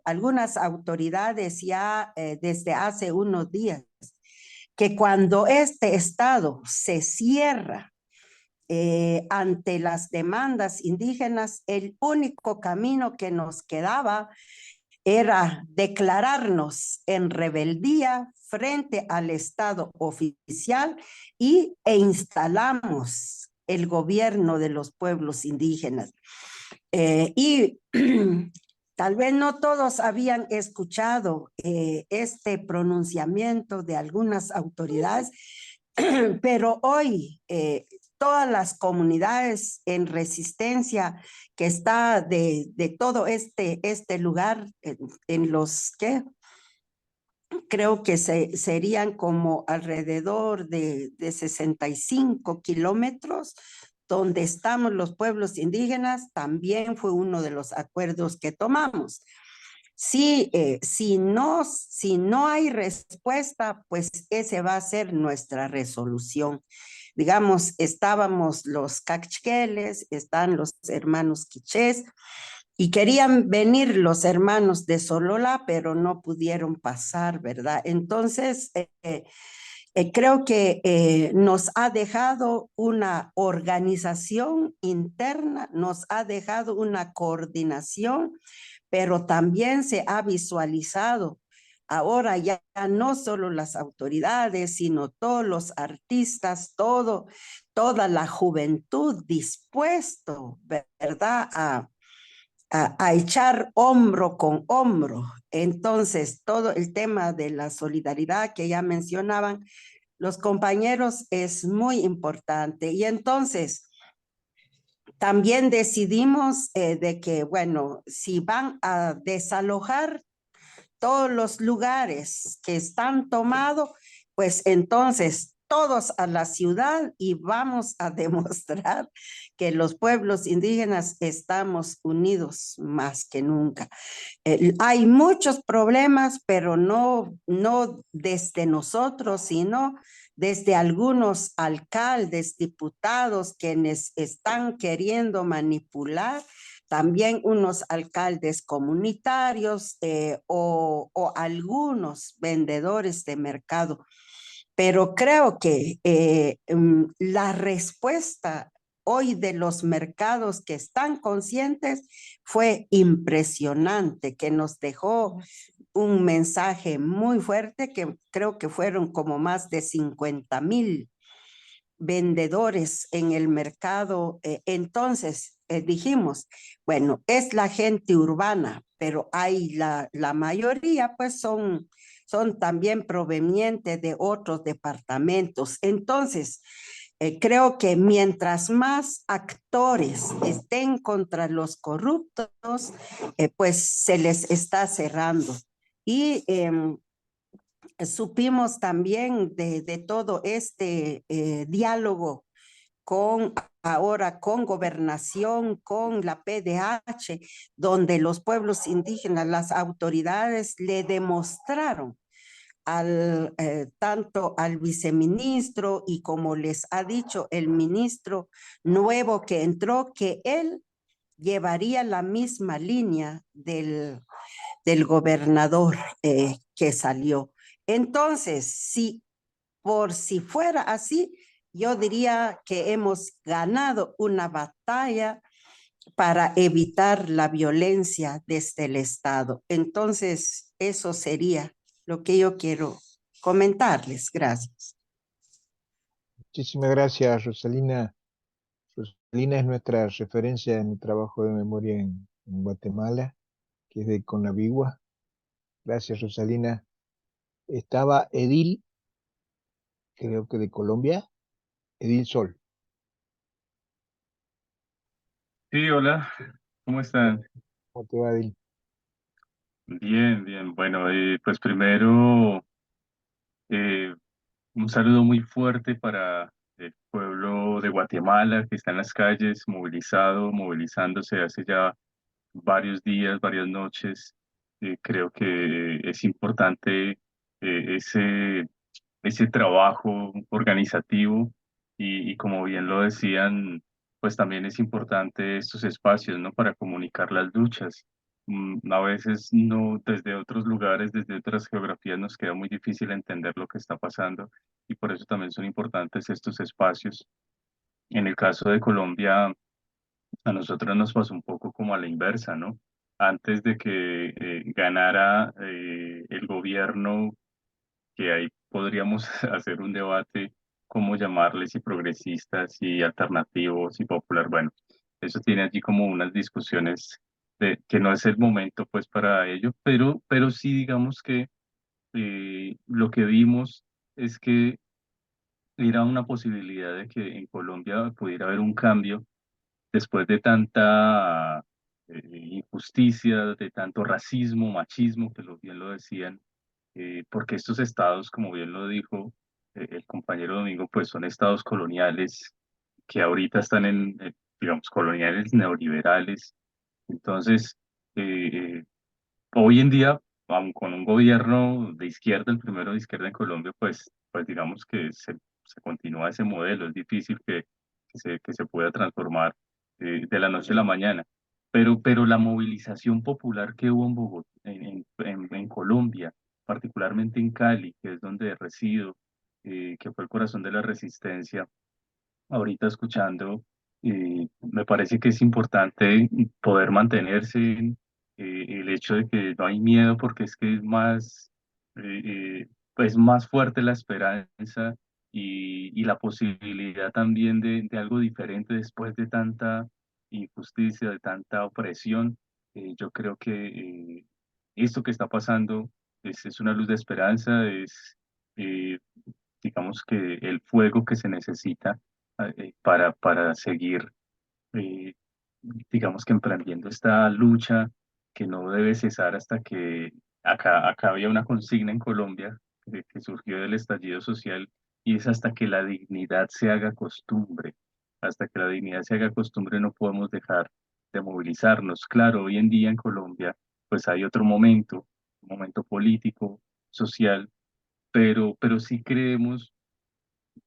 algunas autoridades ya desde hace unos días, que cuando este Estado se cierra ante las demandas indígenas, el único camino que nos quedaba era declararnos en rebeldía frente al Estado oficial e instalamos el gobierno de los pueblos indígenas. Y tal vez no todos habían escuchado este pronunciamiento de algunas autoridades, pero hoy todas las comunidades en resistencia que está de todo este lugar, en los que creo que serían como alrededor de 65 kilómetros, donde estamos los pueblos indígenas, también fue uno de los acuerdos que tomamos. Si no hay respuesta, pues ese va a ser nuestra resolución. Digamos, estábamos los caxqueles, están los hermanos quichés, y querían venir los hermanos de Solola, pero no pudieron pasar, ¿verdad? Entonces, creo que nos ha dejado una organización interna, nos ha dejado una coordinación, pero también se ha visualizado ahora ya no solo las autoridades, sino todos los artistas, toda la juventud dispuesto, ¿verdad?, a echar hombro con hombro. Entonces, todo el tema de la solidaridad que ya mencionaban los compañeros es muy importante. Y entonces, también decidimos de que, bueno, si van a desalojar todos los lugares que están tomados, pues entonces todos a la ciudad y vamos a demostrar que los pueblos indígenas estamos unidos más que nunca. Hay muchos problemas, pero no desde nosotros, sino desde algunos alcaldes, diputados, quienes están queriendo manipular, también unos alcaldes comunitarios o algunos vendedores de mercado. Pero creo que la respuesta hoy de los mercados que están conscientes fue impresionante, que nos dejó un mensaje muy fuerte, que creo que fueron como más de 50,000 vendedores en el mercado. Entonces dijimos, bueno, es la gente urbana, pero hay la mayoría pues son también provenientes de otros departamentos. Entonces, creo que mientras más actores estén contra los corruptos, pues se les está cerrando. Y supimos también de todo este diálogo ahora con Gobernación, con la PDH, donde los pueblos indígenas, las autoridades le demostraron tanto al viceministro y como les ha dicho el ministro nuevo que entró, que él llevaría la misma línea del gobernador que salió. Entonces, si fuera así, yo diría que hemos ganado una batalla para evitar la violencia desde el Estado. Entonces, eso sería lo que yo quiero comentarles. Gracias. Muchísimas gracias, Rosalina. Rosalina es nuestra referencia en el trabajo de memoria en Guatemala, que es de Conavigua. Gracias, Rosalina. Estaba Edil, creo que de Colombia, Edil Sol. Sí, hola, ¿cómo están? ¿Cómo te va, Edil? Bien, bien. Bueno, pues primero eh, un saludo muy fuerte para el pueblo de Guatemala que está en las calles, movilizándose hace ya varios días, varias noches. Creo que es importante ese trabajo organizativo y como bien lo decían, pues también es importante estos espacios, ¿no? Para comunicar las luchas. A veces no, desde otros lugares, desde otras geografías nos queda muy difícil entender lo que está pasando y por eso también son importantes estos espacios. En el caso de Colombia, a nosotros nos pasó un poco como a la inversa, ¿no? Antes de que ganara el gobierno, que ahí podríamos hacer un debate, cómo llamarles, si progresistas, y alternativos, y popular. Bueno, eso tiene allí como unas discusiones de que no es el momento pues para ello, pero sí digamos que lo que vimos es que era una posibilidad de que en Colombia pudiera haber un cambio después de tanta injusticia, de tanto racismo, machismo, que bien lo decían, porque estos estados, como bien lo dijo el compañero Domingo, pues son estados coloniales que ahorita están digamos, coloniales neoliberales. Entonces, eh, hoy en día, aun con un gobierno de izquierda, el primero de izquierda en Colombia, pues digamos que se continúa ese modelo. Es difícil que se pueda transformar de la noche a la mañana. Pero la movilización popular que hubo en Bogotá, en Colombia, particularmente en Cali, que es donde resido, que fue el corazón de la resistencia, ahorita escuchando, me parece que es importante poder mantenerse en el hecho de que no hay miedo porque es que es pues más fuerte la esperanza y la posibilidad también de algo diferente después de tanta injusticia, de tanta opresión. Yo creo que esto que está pasando es una luz de esperanza, eh, digamos que el fuego que se necesita para seguir, eh, digamos que emprendiendo esta lucha que no debe cesar hasta que acá había una consigna en Colombia que surgió del estallido social y es hasta que la dignidad se haga costumbre. Hasta que la dignidad se haga costumbre no podemos dejar de movilizarnos. Claro, hoy en día en Colombia pues hay otro momento, un momento político, social, pero sí creemos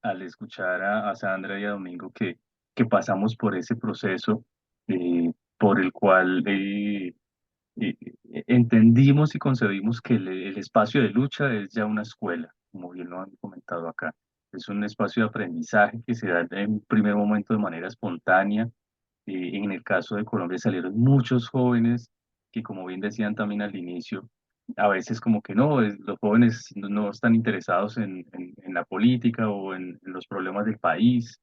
al escuchar a Sandra y a Domingo que pasamos por ese proceso por el cual entendimos y concebimos que el espacio de lucha es ya una escuela, como bien lo han comentado acá. Es un espacio de aprendizaje que se da en un primer momento de manera espontánea. En el caso de Colombia salieron muchos jóvenes que, como bien decían también al inicio, a veces como que no, los jóvenes no están interesados en la política o en los problemas del país,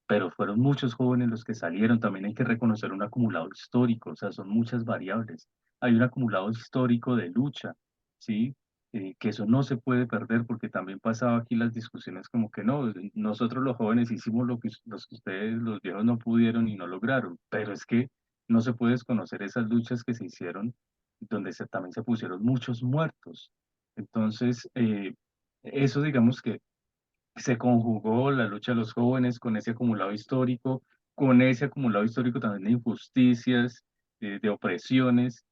pero fueron muchos jóvenes los que salieron. También hay que reconocer un acumulado histórico, o sea, son muchas variables. hay un acumulado histórico de lucha, ¿sí? Que eso no se puede perder porque también pasaba aquí las discusiones como que no, nosotros los jóvenes hicimos los que ustedes, los viejos, no pudieron y no lograron, pero es que no se puede desconocer esas luchas que se hicieron, donde también se pusieron muchos muertos. Entonces, eso digamos que se conjugó la lucha de los jóvenes con ese acumulado histórico, con ese acumulado histórico también de injusticias, de opresiones,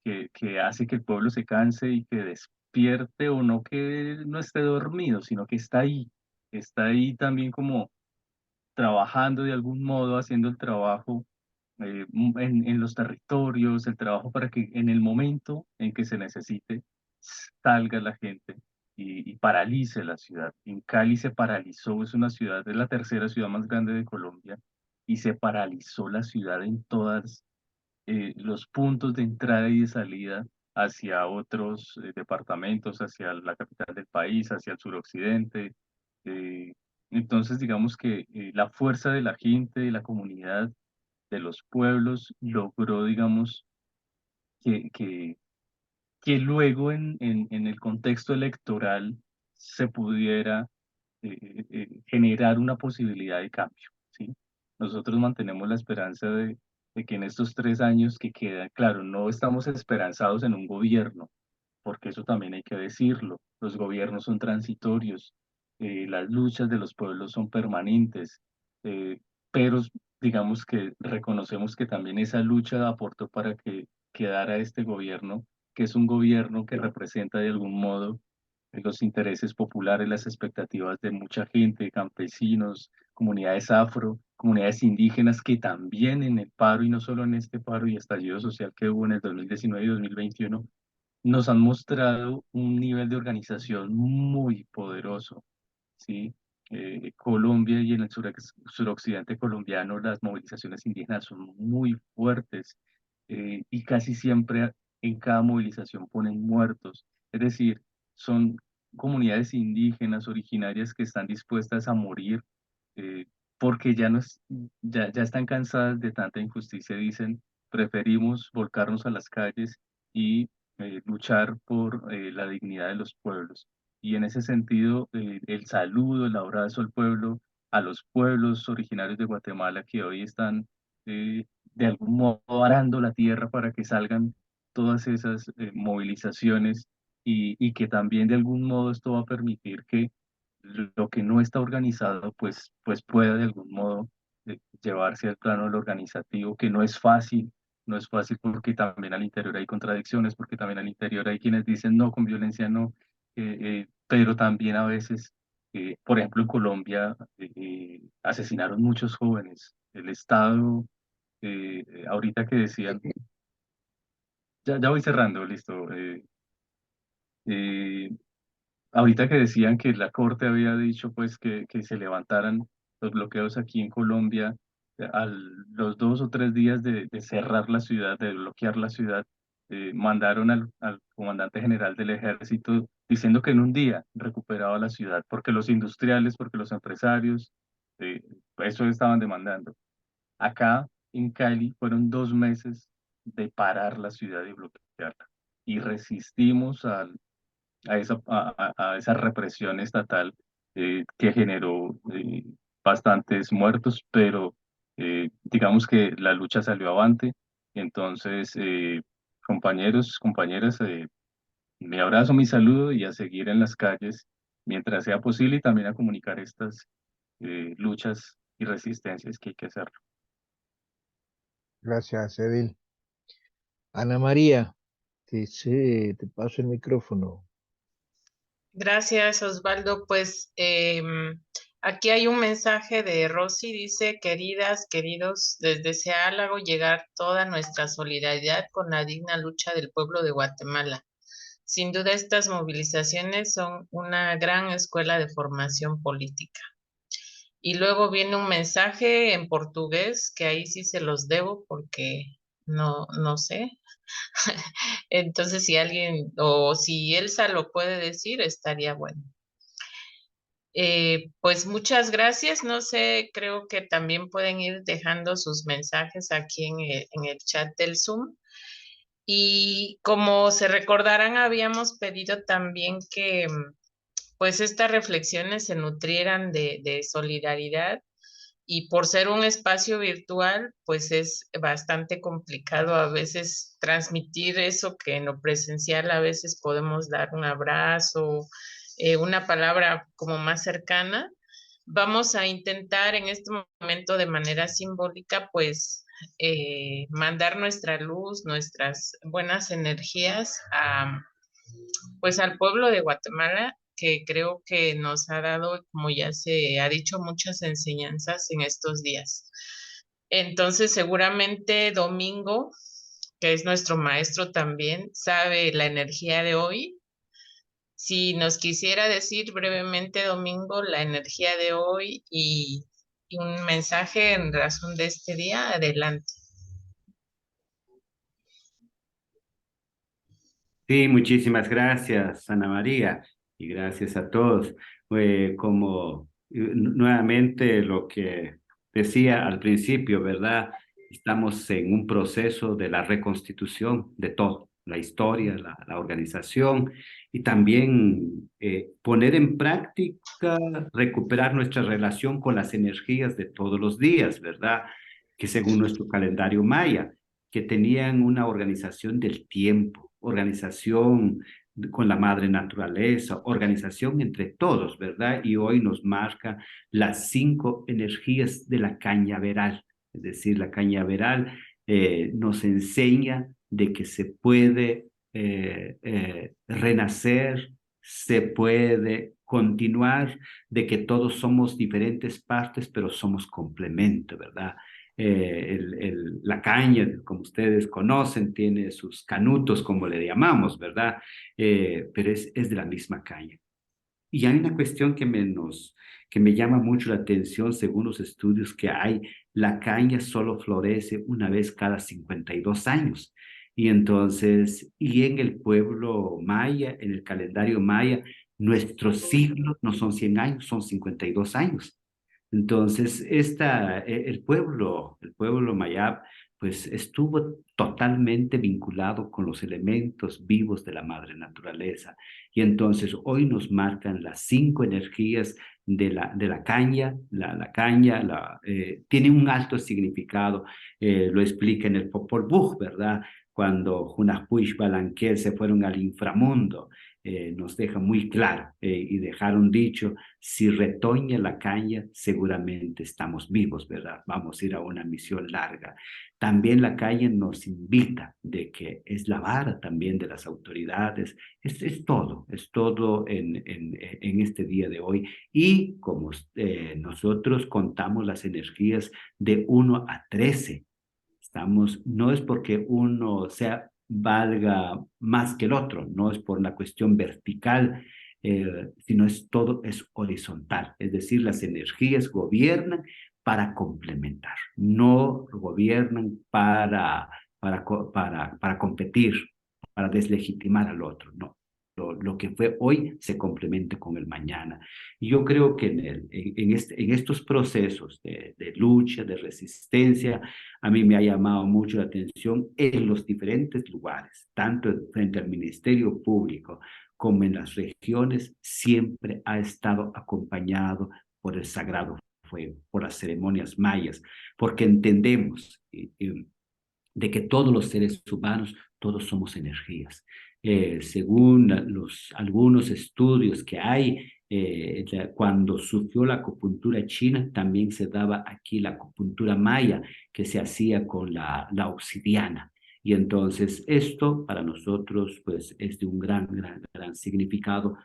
que hace que el pueblo se canse y que despierte, o no que no esté dormido, sino que está ahí también como trabajando de algún modo, haciendo el trabajo en los territorios, el trabajo para que en el momento en que se necesite salga la gente y paralice la ciudad. En Cali se paralizó, es una ciudad, es la tercera ciudad más grande de Colombia, y se paralizó la ciudad en todos los puntos de entrada y de salida hacia otros departamentos, hacia la capital del país, hacia el suroccidente. eh, entonces, digamos que la fuerza de la gente, de la comunidad, de los pueblos, logró, digamos, que, que, que luego en el contexto electoral se pudiera generar una posibilidad de cambio, ¿sí? Nosotros mantenemos la esperanza de que en estos 3 años que quedan, claro, no estamos esperanzados en un gobierno, porque eso también hay que decirlo, los gobiernos son transitorios, las luchas de los pueblos son permanentes, eh, pero digamos que reconocemos que también esa lucha aportó para que quedara este gobierno, que es un gobierno que representa de algún modo los intereses populares, las expectativas de mucha gente, campesinos, comunidades afro, comunidades indígenas, que también en el paro, y no solo en este paro y estallido social que hubo en el 2019 y 2021, nos han mostrado un nivel de organización muy poderoso, ¿sí? Colombia y en el suroccidente colombiano las movilizaciones indígenas son muy fuertes, y casi siempre en cada movilización ponen muertos. Es decir, son comunidades indígenas originarias que están dispuestas a morir, eh, porque ya, no es- ya están cansadas de tanta injusticia. Dicen, preferimos volcarnos a las calles y luchar por la dignidad de los pueblos. Y en ese sentido, el saludo, el abrazo al pueblo, a los pueblos originarios de Guatemala que hoy están de algún modo arando la tierra para que salgan todas esas movilizaciones, y que también de algún modo esto va a permitir que lo que no está organizado pues pueda de algún modo llevarse al plano del organizativo, que no es fácil porque también al interior hay contradicciones, porque también al interior hay quienes dicen no, con violencia no, pero también a veces, por ejemplo, en Colombia asesinaron muchos jóvenes. El Estado, ahorita que decían, ya voy cerrando, listo. Eh, Ahorita que decían que la Corte había dicho pues que se levantaran los bloqueos aquí en Colombia, a los 2 o 3 días de cerrar la ciudad, de bloquear la ciudad, mandaron al comandante general del ejército diciendo que en un día recuperaba la ciudad, porque los industriales, porque los empresarios, eso estaban demandando. Acá en Cali fueron 2 meses de parar la ciudad y bloquearla. Y resistimos a esa represión estatal que generó bastantes muertos, pero digamos que la lucha salió avante. Entonces, compañeros, compañeras, mi abrazo, mi saludo, y a seguir en las calles mientras sea posible, y también a comunicar estas luchas y resistencias que hay que hacer. Gracias, Edil. Ana María, te paso el micrófono. Gracias, Osvaldo. Pues aquí hay un mensaje de Rosy, dice, queridas, queridos, les desea halago llegar toda nuestra solidaridad con la digna lucha del pueblo de Guatemala. Sin duda, estas movilizaciones son una gran escuela de formación política. Y luego viene un mensaje en portugués, que ahí sí se los debo porque no sé. Entonces, si alguien o si Elsa lo puede decir, estaría bueno. Pues muchas gracias. No sé, creo que también pueden ir dejando sus mensajes aquí en el chat del Zoom. Y como se recordarán, habíamos pedido también que pues estas reflexiones se nutrieran de solidaridad, y por ser un espacio virtual, pues es bastante complicado a veces transmitir eso que en lo presencial a veces podemos dar un abrazo, una palabra como más cercana. Vamos a intentar en este momento de manera simbólica, pues, mandar nuestra luz, nuestras buenas energías pues al pueblo de Guatemala, que creo que nos ha dado, como ya se ha dicho, muchas enseñanzas en estos días. Entonces, seguramente Domingo, que es nuestro maestro también, sabe la energía de hoy. Si nos quisiera decir brevemente, Domingo, la energía de hoy y un mensaje en razón de este día, adelante. Sí, muchísimas gracias, Ana María, y gracias a todos. Como nuevamente lo que decía al principio, ¿verdad? Estamos en un proceso de la reconstitución de todo, la historia, la organización, y también poner en práctica, recuperar nuestra relación con las energías de todos los días, ¿verdad? Que según nuestro calendario maya, que tenían una organización del tiempo, organización con la madre naturaleza, organización entre todos, ¿verdad? Y hoy nos marca las 5 energías de la cañaveral, es decir, la cañaveral nos enseña de que se puede renacer, se puede continuar, de que todos somos diferentes partes, pero somos complemento, ¿verdad? La caña, como ustedes conocen, tiene sus canutos, como le llamamos, ¿verdad? Pero es de la misma caña. Y hay una cuestión que me llama mucho la atención, según los estudios que hay, la caña solo florece una vez cada 52 años. Y entonces, y en el pueblo maya, en el calendario maya, nuestros siglos no son 100 años, son 52 años. Entonces, el pueblo mayab, pues estuvo totalmente vinculado con los elementos vivos de la madre naturaleza. Y entonces hoy nos marcan las 5 energías de la caña. La caña tiene un alto significado, lo explica en el Popol Vuh, ¿verdad? Cuando Hunahpuish Balanquel se fueron al inframundo, nos deja muy claro y dejaron dicho, si retoña la caña, seguramente estamos vivos, ¿verdad? Vamos a ir a una misión larga. También la caña nos invita de que es la vara también de las autoridades, es todo en este día de hoy. Y como nosotros contamos las energías de 1 a 13, no es porque uno valga más que el otro, no es por la cuestión vertical, sino todo es horizontal, es decir, las energías gobiernan para complementar, no gobiernan para competir, para deslegitimar al otro, no. Lo que fue hoy se complementa con el mañana. Y yo creo que en estos procesos de lucha, de resistencia, a mí me ha llamado mucho la atención en los diferentes lugares, tanto frente al Ministerio Público como en las regiones, siempre ha estado acompañado por el Sagrado Fuego, por las ceremonias mayas, porque entendemos de que todos los seres humanos, todos somos energías. Según algunos estudios que hay, cuando surgió la acupuntura china, también se daba aquí la acupuntura maya, que se hacía con la obsidiana. Y entonces esto para nosotros pues es de un gran significado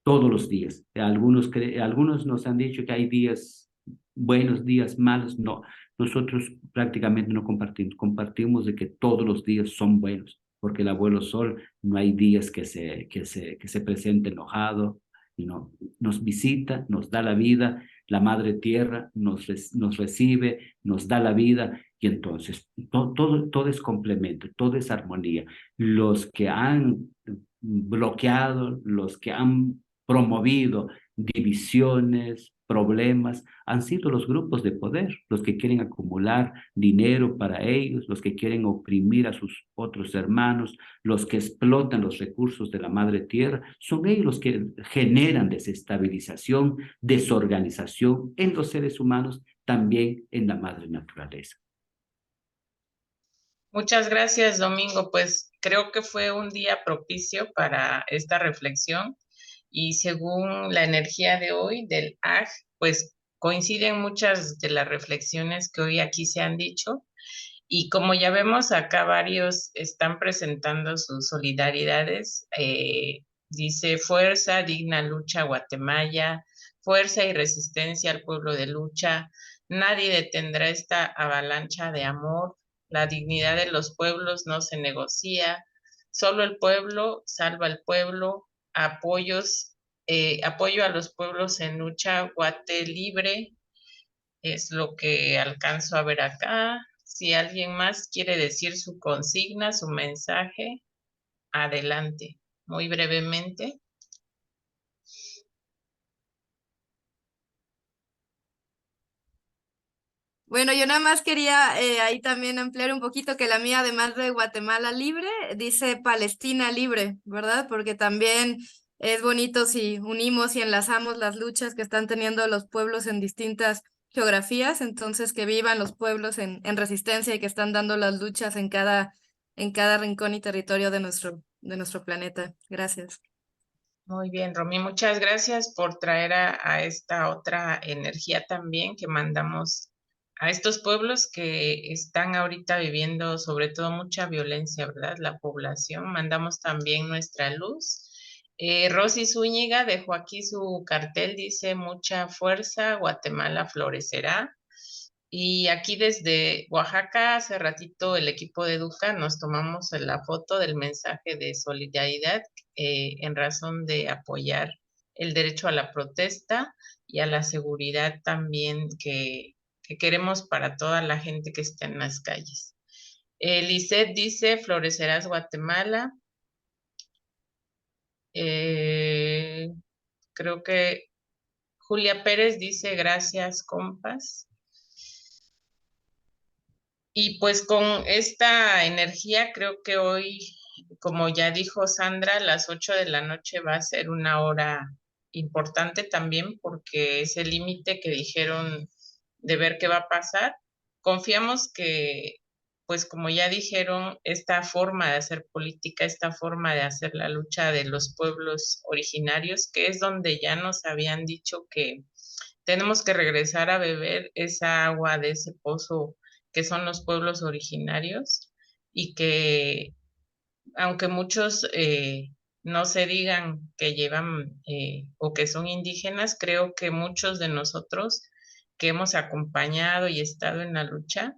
todos los días. Algunos nos han dicho que hay días buenos, días malos. No, nosotros prácticamente no compartimos de que todos los días son buenos, porque el abuelo Sol no hay días que se presente enojado, no, nos visita, nos da la vida, la Madre Tierra nos recibe, nos da la vida, y entonces todo es complemento, todo es armonía. Los que han bloqueado, los que han promovido divisiones, problemas, han sido los grupos de poder, los que quieren acumular dinero para ellos, los que quieren oprimir a sus otros hermanos, los que explotan los recursos de la madre tierra, son ellos los que generan desestabilización, desorganización en los seres humanos, también en la madre naturaleza. Muchas gracias, Domingo. Pues creo que fue un día propicio para esta reflexión y según la energía de hoy del AG, pues coinciden muchas de las reflexiones que hoy aquí se han dicho y como ya vemos acá varios están presentando sus solidaridades. Dice fuerza, digna lucha Guatemala, fuerza y resistencia al pueblo de lucha. Nadie detendrá esta avalancha de amor. La dignidad de los pueblos no se negocia. Solo el pueblo salva al pueblo. Apoyo a los pueblos en lucha. Guate libre. Es lo que alcanzo a ver acá. Si alguien más quiere decir su consigna, su mensaje, adelante. Muy brevemente. Bueno, yo nada más quería ahí también ampliar un poquito que la mía, además de Guatemala libre, dice Palestina libre, ¿verdad? Porque también es bonito si unimos y enlazamos las luchas que están teniendo los pueblos en distintas geografías, entonces que vivan los pueblos en resistencia y que están dando las luchas en cada rincón y territorio de nuestro planeta. Gracias. Muy bien, Romy, muchas gracias por traer a esta otra energía también que mandamos a estos pueblos que están ahorita viviendo sobre todo mucha violencia, ¿verdad? La población, mandamos también nuestra luz. Rosy Zúñiga dejó aquí su cartel, dice mucha fuerza, Guatemala florecerá. Y aquí desde Oaxaca, hace ratito el equipo de Educa nos tomamos la foto del mensaje de solidaridad en razón de apoyar el derecho a la protesta y a la seguridad también que queremos para toda la gente que está en las calles. Lisette dice, florecerás Guatemala. Creo que Julia Pérez dice, gracias, compas. Y pues con esta energía creo que hoy, como ya dijo Sandra, las 8 de la noche va a ser una hora importante también porque es el límite que dijeron de ver qué va a pasar. Confiamos que, pues como ya dijeron, esta forma de hacer política, esta forma de hacer la lucha de los pueblos originarios, que es donde ya nos habían dicho que tenemos que regresar a beber esa agua de ese pozo que son los pueblos originarios y que aunque muchos no se digan que llevan o que son indígenas, creo que muchos de nosotros que hemos acompañado y estado en la lucha,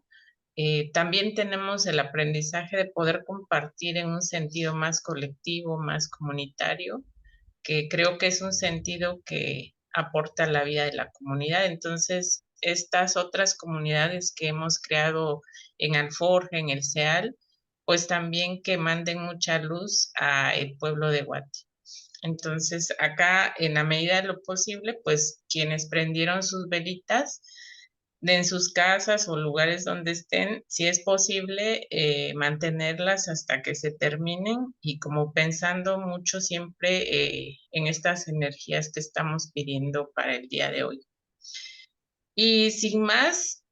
también tenemos el aprendizaje de poder compartir en un sentido más colectivo, más comunitario, que creo que es un sentido que aporta a la vida de la comunidad. Entonces, estas otras comunidades que hemos creado en Alforja, en el CEAL, pues también que manden mucha luz a el pueblo de Guate. Entonces, acá, en la medida de lo posible, pues quienes prendieron sus velitas, en sus casas o lugares donde estén, si es posible, mantenerlas hasta que se terminen y como pensando mucho siempre en estas energías que estamos pidiendo para el día de hoy. Y sin más,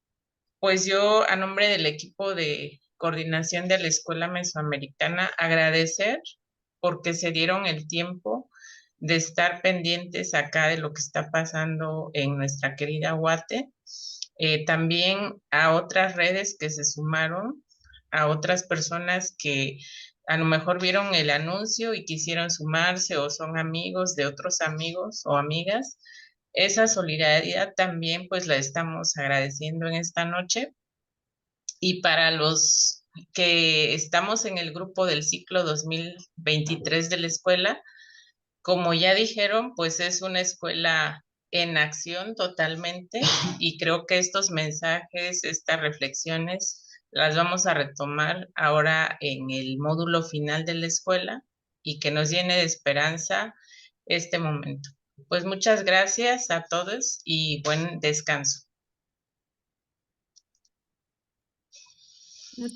pues yo a nombre del equipo de coordinación de la Escuela Mesoamericana agradecer porque se dieron el tiempo de estar pendientes acá de lo que está pasando en nuestra querida Guate. También a otras redes que se sumaron, a otras personas que a lo mejor vieron el anuncio y quisieron sumarse o son amigos de otros amigos o amigas. Esa solidaridad también pues la estamos agradeciendo en esta noche. Y para los que estamos en el grupo del ciclo 2023 de la escuela, como ya dijeron, pues es una escuela en acción totalmente y creo que estos mensajes, estas reflexiones, las vamos a retomar ahora en el módulo final de la escuela y que nos llene de esperanza este momento. Pues muchas gracias a todos y buen descanso.